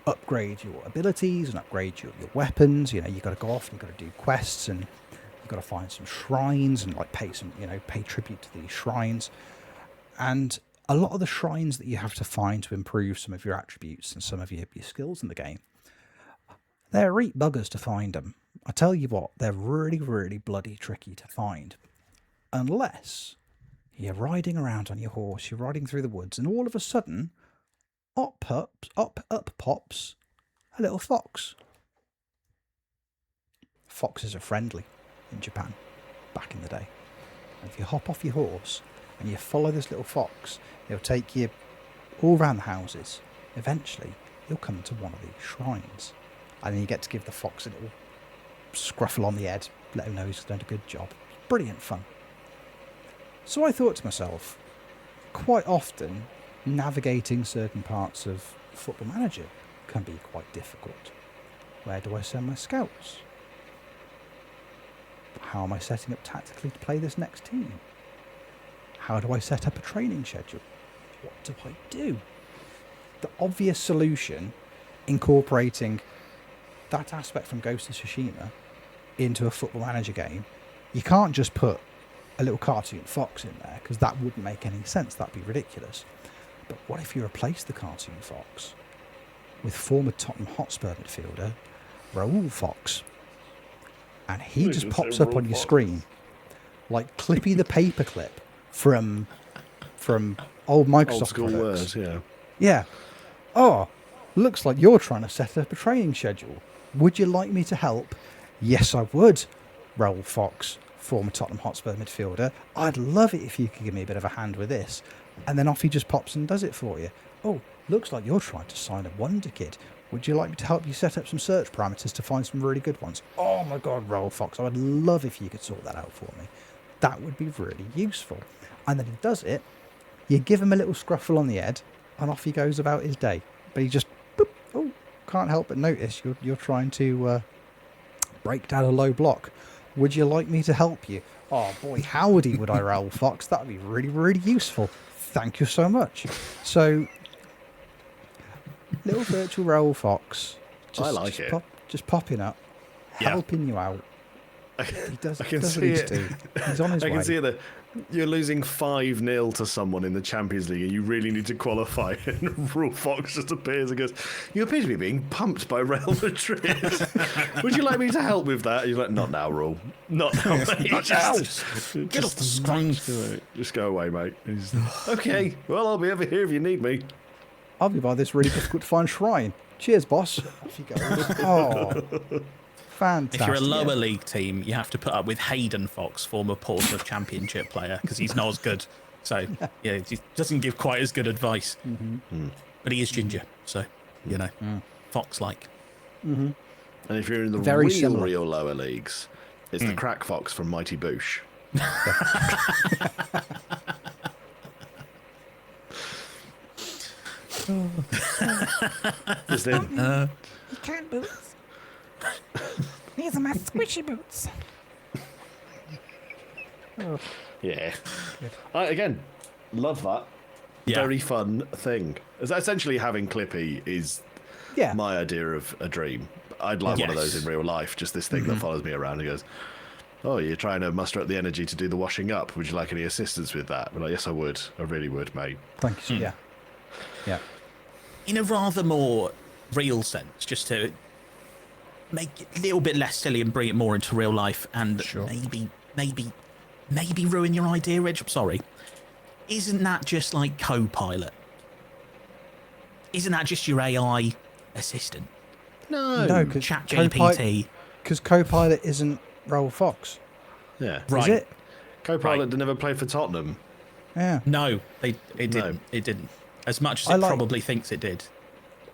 upgrade your abilities and upgrade your weapons, you know, you've got to go off and you've got to do quests and you've got to find some shrines and like pay tribute to these shrines. And a lot of the shrines that you have to find to improve some of your attributes and some of your skills in the game, they're reet buggers to find them. I tell you what, they're really, really bloody tricky to find. Unless you're riding around on your horse, you're riding through the woods, and all of a sudden, up pops a little fox. Foxes are friendly in Japan, back in the day. And if you hop off your horse and you follow this little fox, he'll take you all around the houses. Eventually, you'll come to one of these shrines. And then you get to give the fox a little scruffle on the head, let him know he's done a good job. Brilliant fun. So I thought to myself, quite often, navigating certain parts of Football Manager can be quite difficult. Where do I send my scouts? How am I setting up tactically to play this next team? How do I set up a training schedule? What do I do? The obvious solution, incorporating that aspect from Ghost of Tsushima into a Football Manager game, you can't just put a little cartoon fox in there, because that wouldn't make any sense. That'd be ridiculous. But what if you replace the cartoon fox with former Tottenham Hotspur midfielder Raoul Fox, and he just pops up on your screen like Clippy the Paperclip from old Microsoft Old school products. words, yeah. Yeah. Oh, looks like you're trying to set up a training schedule. Would you like me to help? Yes, I would, Raoul Fox, former Tottenham Hotspur midfielder. I'd love it if you could give me a bit of a hand with this. And then off he just pops and does it for you. Oh, looks like you're trying to sign a wonder kid. Would you like me to help you set up some search parameters to find some really good ones? Oh my God, Raoul Fox, I would love if you could sort that out for me. That would be really useful. And then he does it. You give him a little scruffle on the head, and off he goes about his day. But he just, boop, oh, can't help but notice you're trying to break down a low block. Would you like me to help you? Oh boy, howdy would I, Raoul Fox. That would be really, really useful. Thank you so much. So, little virtual Raoul Fox. I like it. Just popping up, helping you out. He does what he needs to do. He's on his way. I can see that you're losing 5-0 to someone in the Champions League and you really need to qualify, and Raoul Fox just appears and goes, you appear to be being pumped by Real Madrid. Would you like me to help with that? And you're like, not now, Raoul. Not now, mate. Not now. Get off the screen. Just go away, mate. Okay, well, I'll be over here if you need me. I'll be by this really difficult to find shrine. Cheers, boss. Off you go. Oh, fantastic. If you're a lower league team, you have to put up with Hayden Fox, former Portsmouth Championship player, because he's not as good. So, yeah, he doesn't give quite as good advice. Mm-hmm. But he is ginger, so, you know, Fox-like. Mm-hmm. And if you're in the real lower leagues, it's the Crack Fox from Mighty Boosh. You can't boots. These are my squishy boots. Yeah. Again, love that. Yeah. Very fun thing. Essentially, having Clippy is my idea of a dream. I'd like one of those in real life. Just this thing that follows me around and goes, oh, you're trying to muster up the energy to do the washing up. Would you like any assistance with that? I'm like, yes, I would. I really would, mate. Thank you. Yeah. In a rather more real sense, just to make it a little bit less silly and bring it more into real life, and maybe ruin your idea, Rich. I'm sorry. Isn't that just like Copilot? Isn't that just your AI assistant? No, because ChatGPT. Because Copilot isn't Raoul Fox. Yeah. Right. Is it? Copilot never played for Tottenham. Yeah. No, it didn't. It didn't. As much as it probably thinks it did.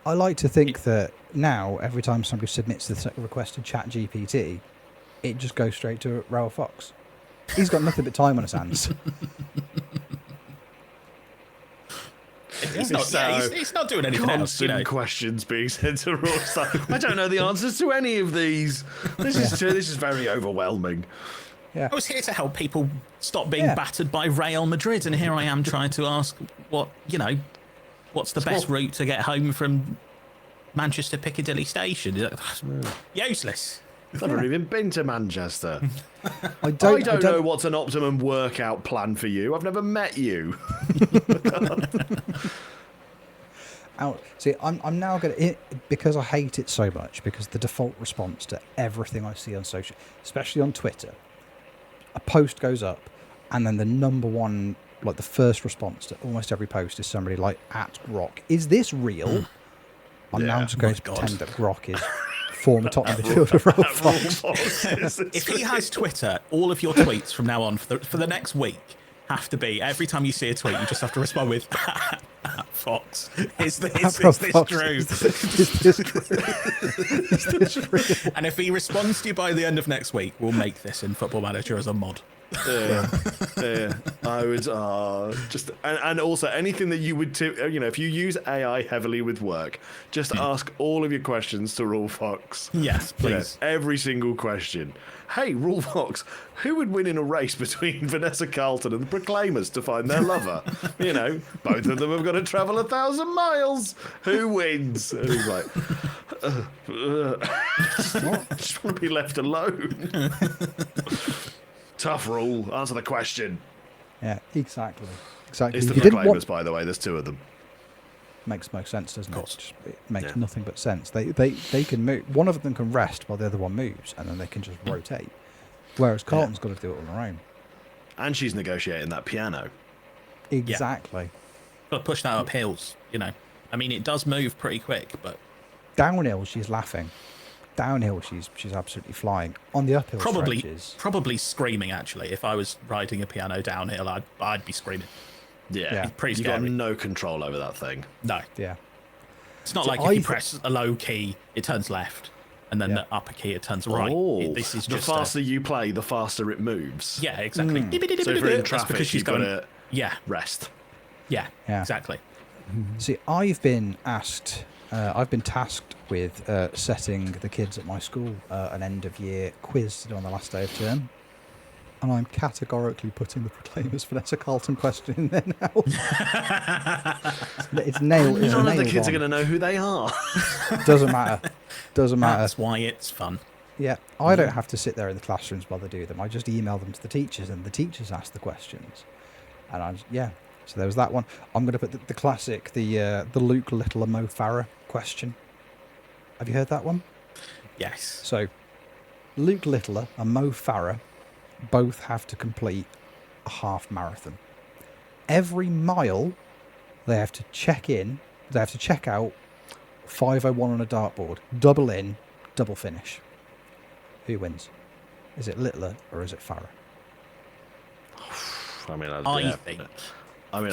I like to think that now, every time somebody submits the request to ChatGPT, it just goes straight to Raoul Fox. He's got nothing but time on his hands. he's not doing anything else. Constant questions being sent to Raw. I don't know the answers to any of these. This is very overwhelming. Yeah. I was here to help people stop being battered by Real Madrid, and here I am trying to ask what's the best route to get home from Manchester Piccadilly Station? Useless. I've never even been to Manchester. I don't know what's an optimum workout plan for you. I've never met you. See, I'm now going to, because I hate it so much, because the default response to everything I see on social, especially on Twitter, a post goes up, and then the number one, like the first response to almost every post is somebody like @Grok. Is this real? I'm now just going to pretend that Grok is former top midfielder Fox. If he has Twitter, all of your tweets from now on for the next week have to be, every time you see a tweet, you just have to respond with Fox. Is this true? Is this real? And if he responds to you by the end of next week, we'll make this in Football Manager as a mod. Yeah. I would and also anything that you would if you use AI heavily with work, just ask all of your questions to Rule Fox. Yes, please. Every single question. Hey, Rule Fox, who would win in a race between Vanessa Carlton and the Proclaimers to find their lover? Both of them have got to travel 1,000 miles. Who wins? And he's like, I just want to be left alone. Tough Rule. Answer the question. Yeah, exactly. It's the You Proclaimers, by the way. There's two of them. Makes sense, doesn't it? It makes nothing but sense. They can move. One of them can rest while the other one moves, and then they can just rotate. Whereas Carlton's got to do it on her own. And she's negotiating that piano. Exactly. Got to push that up hills, I mean, it does move pretty quick, but downhill she's laughing. Downhill she's absolutely flying. On the uphill stretches, probably screaming. Actually, if I was riding a piano downhill, I'd be screaming. Yeah, pretty You've scary. got no control over that thing. No. Yeah. It's not like if you press a low key, it turns left, and then the upper key, it turns right. This is the just faster you play, the faster it moves. Yeah, exactly. So if you're in traffic, you've got to rest. Yeah, exactly. See, I've been tasked with setting the kids at my school an end-of-year quiz to do on the last day of term. And I'm categorically putting the Proclaimers Vanessa Carlton question in there now. It's nailed. None of the kids are going to know who they are. Doesn't matter. That's why it's fun. Yeah, I don't have to sit there in the classrooms while they do them. I just email them to the teachers, and the teachers ask the questions. And so there was that one. I'm going to put the classic, the Luke Little and Mo Farah question. Have you heard that one? Yes. So, Luke Littler and Mo Farah both have to complete a half marathon. Every mile, they have to check out 5:01 on a dartboard, double in, double finish. Who wins? Is it Littler or is it Farah? I think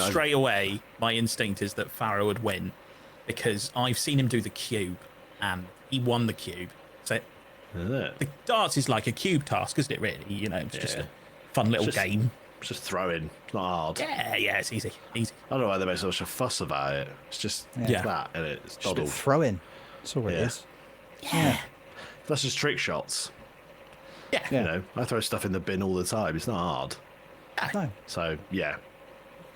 straight away, my instinct is that Farah would win because I've seen him do the cube and he won the cube. So the darts is like a cube task, isn't it, really? It's just a fun little game. Just throwing. It's not hard. Yeah, it's easy. I don't know why they make so much a fuss about it. It's just that, and it's doddled. Throwing. That's all it is. Yeah. That's just trick shots. Yeah. I throw stuff in the bin all the time. It's not hard. No. So,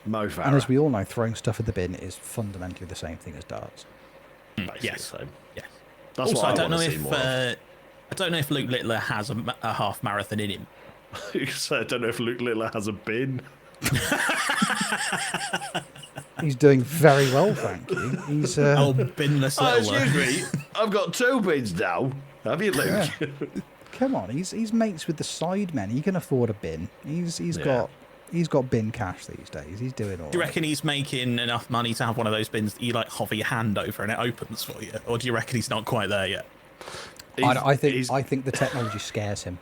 Mo Farah. And as we all know, throwing stuff in the bin is fundamentally the same thing as darts. Yes. So. Yeah. That's also, what I don't know if more of. I don't know if Luke Littler has a half marathon in him. So I don't know if Luke Littler has a bin. He's doing very well, thank you. He's binless Littler. Excuse me, I've got 2 bins now. Have you, Luke? Yeah. Come on, he's mates with the sidemen. He can afford a bin. He's got bin cash these days. He's doing all right. Do you reckon he's making enough money to have one of those bins that you hover your hand over and it opens for you, or do you reckon he's not quite there yet? I think the technology scares him.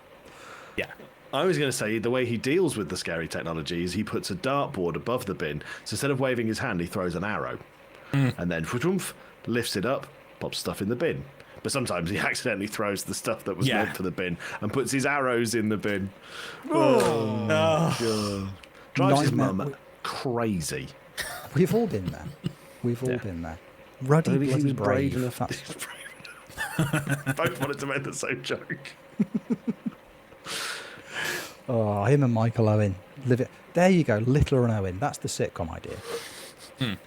Yeah. I was going to say the way he deals with the scary technology is he puts a dartboard above the bin. So instead of waving his hand, he throws an arrow. And then lifts it up, pops stuff in the bin. But sometimes he accidentally throws the stuff that was meant for the bin and puts his arrows in the bin. God. Drives his mum crazy. We've all been there. We've all been there. Ruddy, Maybe he bloody was brave. brave enough. That's- Both wanted to make the same joke. Oh, him and Michael Owen. Live it. There you go, Littler and Owen. That's the sitcom idea.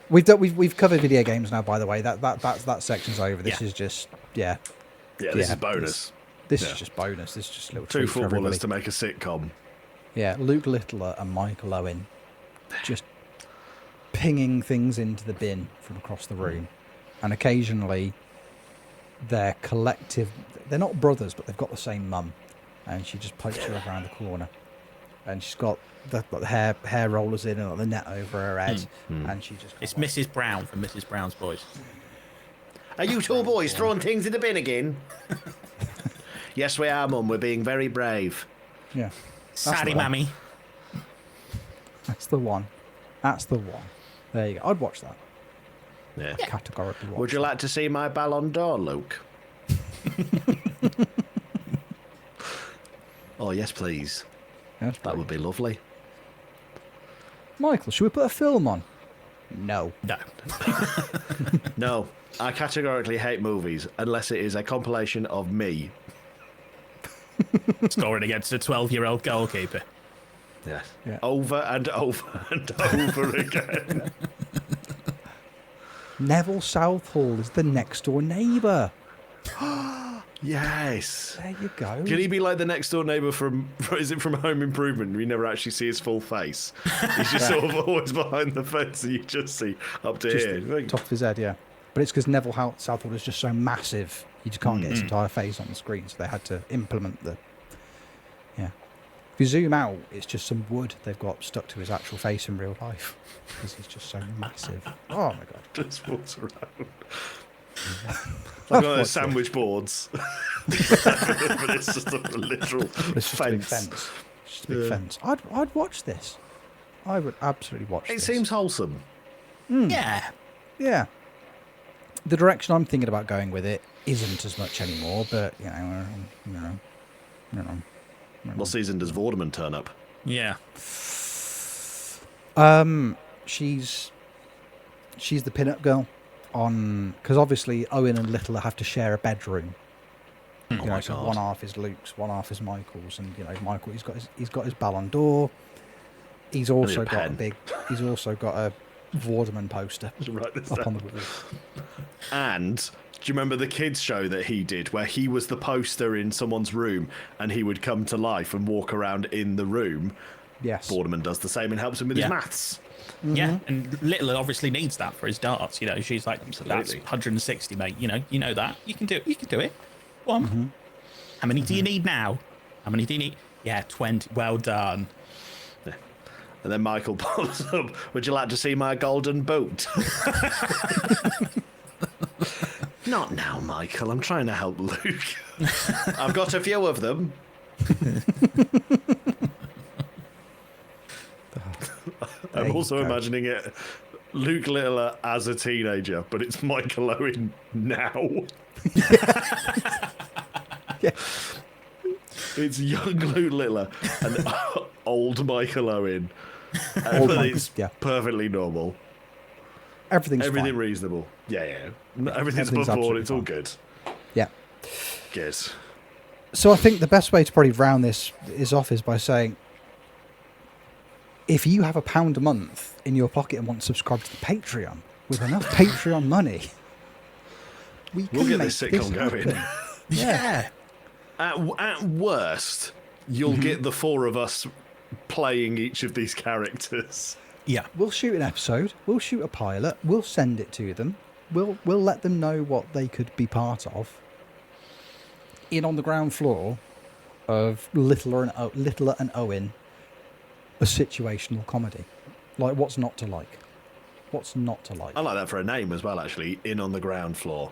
We've covered video games now, by the way. That section's over. This is just Yeah, this is bonus. This Yeah. is just bonus. This is just a little Two treat for footballers everybody. to make a sitcom. Yeah, Luke Littler and Michael Owen just pinging things into the bin from across the room. And occasionally they're collective. They're not brothers, but they've got the same mum. And she just pokes you around the corner. And she's got the hair rollers in and like the net over her head. And she just... It's Mrs. Brown from Mrs. Brown's Boys. Are you two boys throwing things in the bin again? Yes, we are, Mum. We're being very brave. Yeah. Saddy the one. mammy. That's the one. That's the one. There you go. I'd watch that. Yeah. Categorically watch Would you like to see my Ballon d'Or, Luke? Oh, yes, please. Yes, That would be lovely. Michael, should we put a film on? No. No. No, I categorically hate movies unless it is a compilation of me. Scoring against a 12-year-old goalkeeper. Yes. Yeah. Over and over and over again. Neville Southall is the next door neighbour. Yes. There you go. Can he be like the next door neighbour from Home Improvement? We never actually see his full face. He's just sort of always behind the fence and you just see up to Just here. the top of his head, yeah. But it's because Neville Southall is just so massive, you just can't get his entire face on the screen, so they had to implement the... Yeah. If you zoom out, it's just some wood they've got stuck to his actual face in real life, because he's just so massive. Oh, my God. Just walks around. Like one of those sandwich boards. But it's just a literal It's just a big fence. fence. It's just a big fence. I'd watch this. I would absolutely watch It this. seems wholesome. Yeah. Yeah. The direction I'm thinking about going with it isn't as much anymore, but, you know. What season does Vorderman turn up? Yeah. She's the pin-up girl on... Because obviously Owen and Littler have to share a bedroom. You know, my so God. one half is Luke's, one half is Michael's, and, you know, Michael, he's got his Ballon d'Or. He's also a got pen. He's also got a Vorderman poster Write this up on down. the wall. And do you remember the kids show that he did where he was the poster in someone's room and he would come to life and walk around in the room? Yes. Boardman does the same and helps him with his Yeah. maths. Yeah. And Littler obviously needs that for his darts. You know, she's like, that's Absolutely. 160, mate. You know that. You can do it. You can do it. One. How many do you need now? How many do you need? Yeah, 20. Well done. And then Michael pops up, would you like to see my golden boot? Not now, Michael. I'm trying to help Luke. I've got a few of them. There I'm you also go. imagining it Luke Littler as a teenager, but it's Michael Owen now. Yeah. It's young Luke Littler and old Michael Owen. Old But Michael, it's yeah. perfectly normal. Everything's Everything fine. reasonable. Yeah. Everything's Everything's above board. absolutely It's all fine. good. Yeah. Good. So I think the best way to probably round this off is by saying, if you have £1 a month in your pocket and want to subscribe to the Patreon, with enough Patreon money, we'll get make this sitcom going. happen. Yeah. At worst, you'll get the four of us playing each of these characters. Yeah. We'll shoot an episode. We'll shoot a pilot. We'll send it to them. We'll let them know what they could be part of. In on the ground floor of Littler and Owen, a situational comedy. Like, what's not to like? What's not to like? I like that for a name as well, actually. In on the ground floor.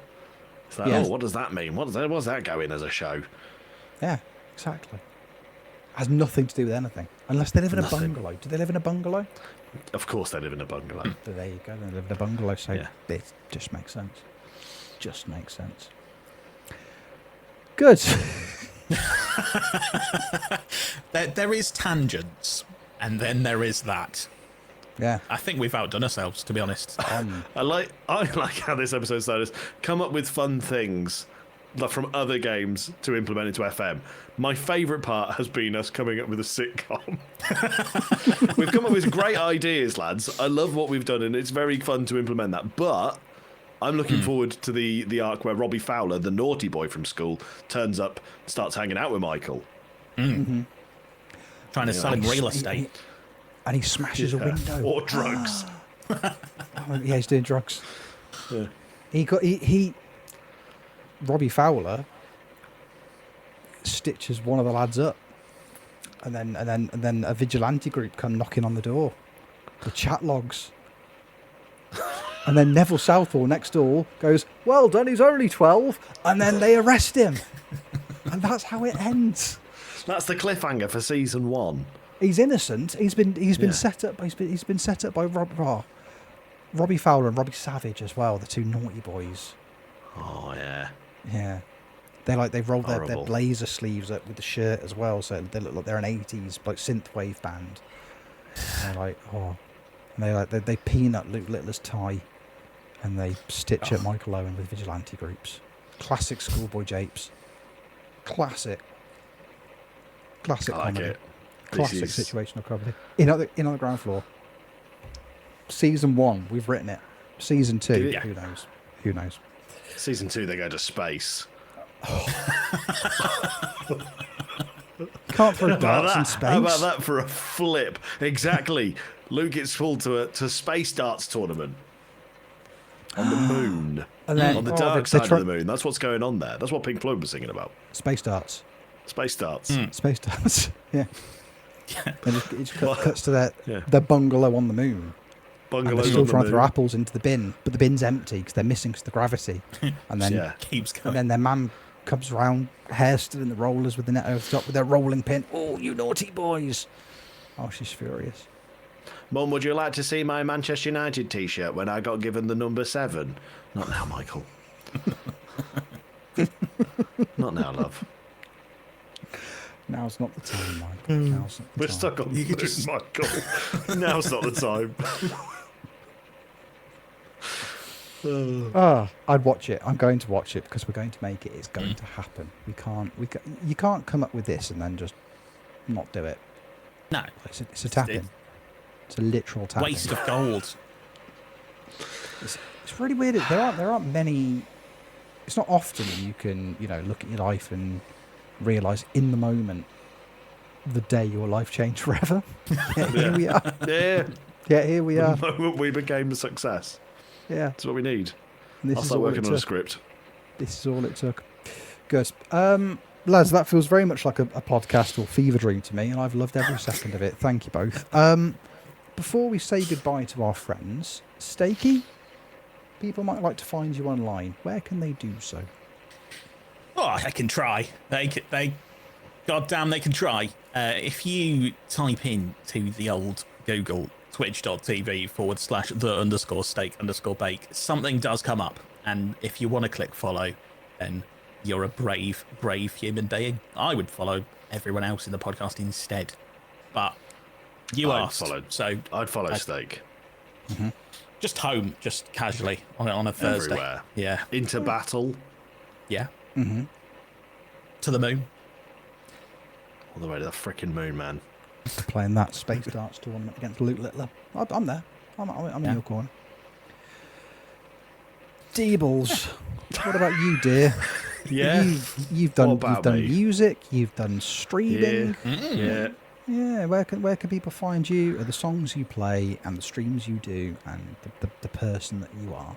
It's like, Yes. oh, what does that mean? What's that going as a show? Yeah, exactly. Has nothing to do with anything. Unless they live in a Nothing. bungalow. Do they live in a bungalow? Of course they live in a bungalow. There you go. They live in a bungalow, so Yeah. it just makes sense. Just makes sense. Good. There is tangents, and then there is that. Yeah. I think we've outdone ourselves, to be honest. I like how this episode started. Come up with fun things like from other games to implement into FM. My favourite part has been us coming up with a sitcom. We've come up with great ideas, lads. I love what we've done, and it's very fun to implement that. But I'm looking forward to the arc where Robbie Fowler, the naughty boy from school, turns up, starts hanging out with Michael. Trying to sell him real estate. And he smashes a window. Or drugs. Oh, yeah, he's doing drugs. Yeah. He Robbie Fowler stitches one of the lads up, and then a vigilante group come knocking on the door. The chat logs. And then Neville Southall next door goes, "Well done, he's only 12," and then they arrest him. And that's how it ends. That's the cliffhanger for season 1. He's innocent. He's been set up. He's been set up by Robbie Fowler and Robbie Savage as well, the two naughty boys. Oh yeah. Yeah, they roll their Horrible. blazer sleeves up with the shirt as well, so they look like they're an 80s like synthwave band. And they're like, and they peanut Luke Littler's tie, and they stitch up Michael Owen with vigilante groups. Classic schoolboy japes. Classic I like comedy. it. Classic situational comedy. In on the ground floor. Season 1, we've written it. Season 2, Yeah. Who knows? Season 2, they go to space. Can't throw darts in How space. about that for a flip? Exactly. Luke gets pulled to space darts tournament on the moon. And then On the oh, dark they side try- of the moon. That's what's going on there. That's what Pink Floyd was singing about. Space darts. Space darts. Space darts. Yeah. And it just cuts to Yeah. their bungalow on the moon. And Bungalows they're still on the trying to throw moon. apples into the bin, but the bin's empty because they're missing 'cause of the gravity. And then, Yeah. Keeps and going. then their mum comes around, hair still in the rollers with the net over the top with their rolling pin. "Oh, you naughty boys!" Oh, she's furious. Mum, would you like to see my Manchester United t-shirt when I got given the number 7? Not now, Michael. Not now, love. Now's not the time, Michael. Now's not the We're time. stuck on the moon, Michael. Now's not the time. I'd watch it. I'm going to watch it because we're going to make it. It's going to happen. You can't come up with this and then just not do it. No. It's a tap-in. It's a literal tap-in. Waste of gold. It's really weird. There aren't many. It's not often you can look at your life and realise in the moment the day your life changed forever. Yeah, here we are. Yeah. Yeah, here we are. The moment we became a success. Yeah, That's what we need. and this I'll is start all it working on a took. script. This is all it took. Good. Lads, that feels very much like a podcast or fever dream to me, and I've loved every second of it. Thank you both. Before we say goodbye to our friends, Stakey, people might like to find you online. Where can they do so? Oh, they can try. Goddamn, they can try. If you type in to the old Google twitch.tv/the_steak_bake, something does come up. And if you want to click follow, then you're a brave human being. I would follow everyone else in the podcast instead. But you asked. So I'd follow Steak. just home, just casually on a Thursday. Everywhere. Yeah. Into battle. Yeah. Mm-hmm. To the moon. All the way to the frickin' moon, man. Playing that space darts tournament against Luke Littler. I'm there. I'm in your corner. Deebles, what about you, dear? Yeah. You've done What about me? music. You've done streaming. Yeah. Yeah, where can people find you? The songs you play and the streams you do, and the person that you are.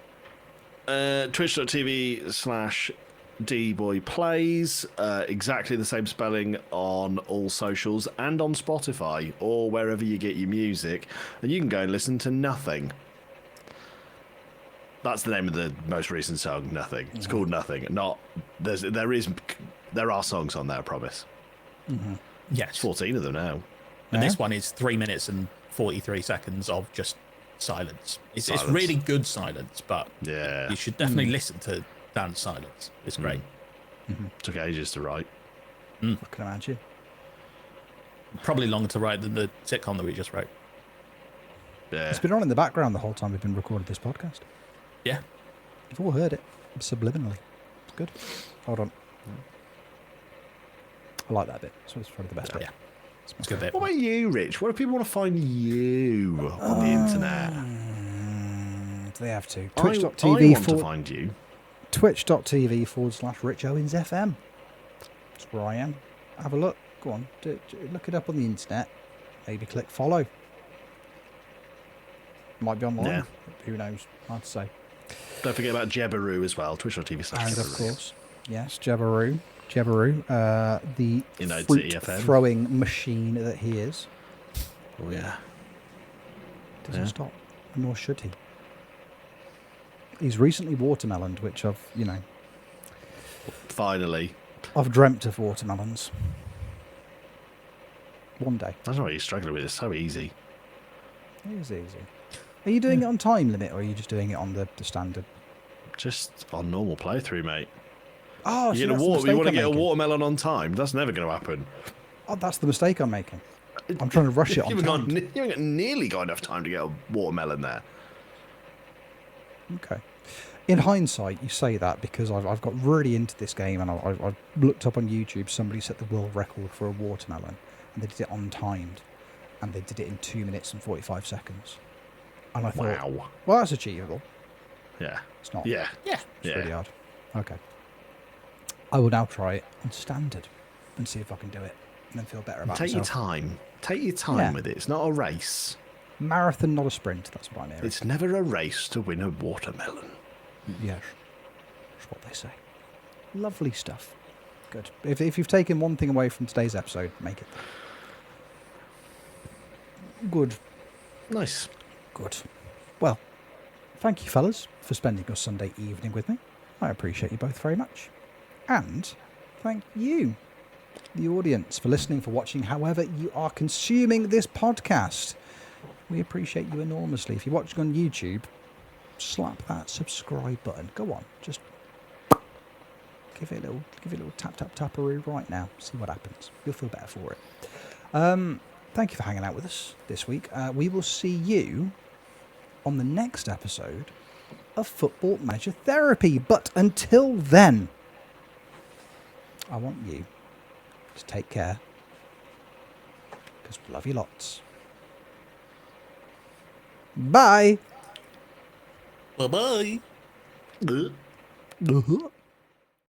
Twitch.tv/dboyplays. Exactly the same spelling on all socials and on Spotify or wherever you get your music. And you can go and listen to Nothing. That's the name of the most recent song, Nothing. It's called Nothing. There are songs on there, I promise. Yes. 14 of them now. And this one is 3 minutes and 43 seconds of just silence. It's really good silence, but Yeah. you should definitely listen to Dan's silence. It's great. Took ages to write. I can imagine. Probably longer to write than the sitcom that we just wrote. Yeah. It's been on in the background the whole time we've been recording this podcast. Yeah. You've all heard it subliminally. It's good. Hold on. I like that bit. So it's probably the best bit. Yeah. It's a good bit. What about you, Rich? Where do people want to find you on the internet? They have to. I Twitch.tv want to find you. Twitch.tv/RichOwensFM. That's where I am. Have a look. Go on. Look it up on the internet. Maybe click follow. Might be online. Yeah. Who knows? Hard to say. Don't forget about Jebbaroo as well. Twitch.tv/Jebbaroo. And of course, yes, Jebbaroo, the You know, fruit TFM. throwing machine that he is, Oh, yeah. doesn't Yeah. stop, nor should he. He's recently watermeloned, which I've Finally. dreamt of watermelons. One day. That's not what you're struggling with. It's so easy. It is easy. Are you doing it on time limit, or are you just doing it on the standard? Just on normal playthrough, mate. Oh, You see, get a that's the you mistake want to I'm get a making. watermelon on time? That's never going to happen. Oh, that's the mistake I'm making. I'm trying to rush it on You time. haven't nearly got enough time to get a watermelon there. Okay. In hindsight, you say that because I've got really into this game, and I've looked up on YouTube. Somebody set the world record for a watermelon, and they did it untimed, and they did it in 2 minutes and 45 seconds. And I thought, Wow. well, that's achievable. Yeah. It's not. Yeah. Yeah. It's Yeah. really hard. Okay. I will now try it on standard and see if I can do it, and then feel better about Take your myself. time. Take your time Yeah. with it. It's not a race. Marathon, not a sprint. That's what I'm hearing. It's never a race to win a watermelon. Yes. That's what they say. Lovely stuff. Good. If you've taken one thing away from today's episode, make it. Good. Nice. Good. Well, thank you, fellas, for spending your Sunday evening with me. I appreciate you both very much. And thank you, the audience, for listening, for watching, however you are consuming this podcast. We appreciate you enormously. If you're watching on YouTube, slap that subscribe button. Go on, just give it a little tap-tap-tapperoo right now. See what happens. You'll feel better for it. Thank you for hanging out with us this week. We will see you on the next episode of Football Manager Therapy. But until then, I want you to take care, because we love you lots. Bye. Bye-bye. Ugh. Uh-huh.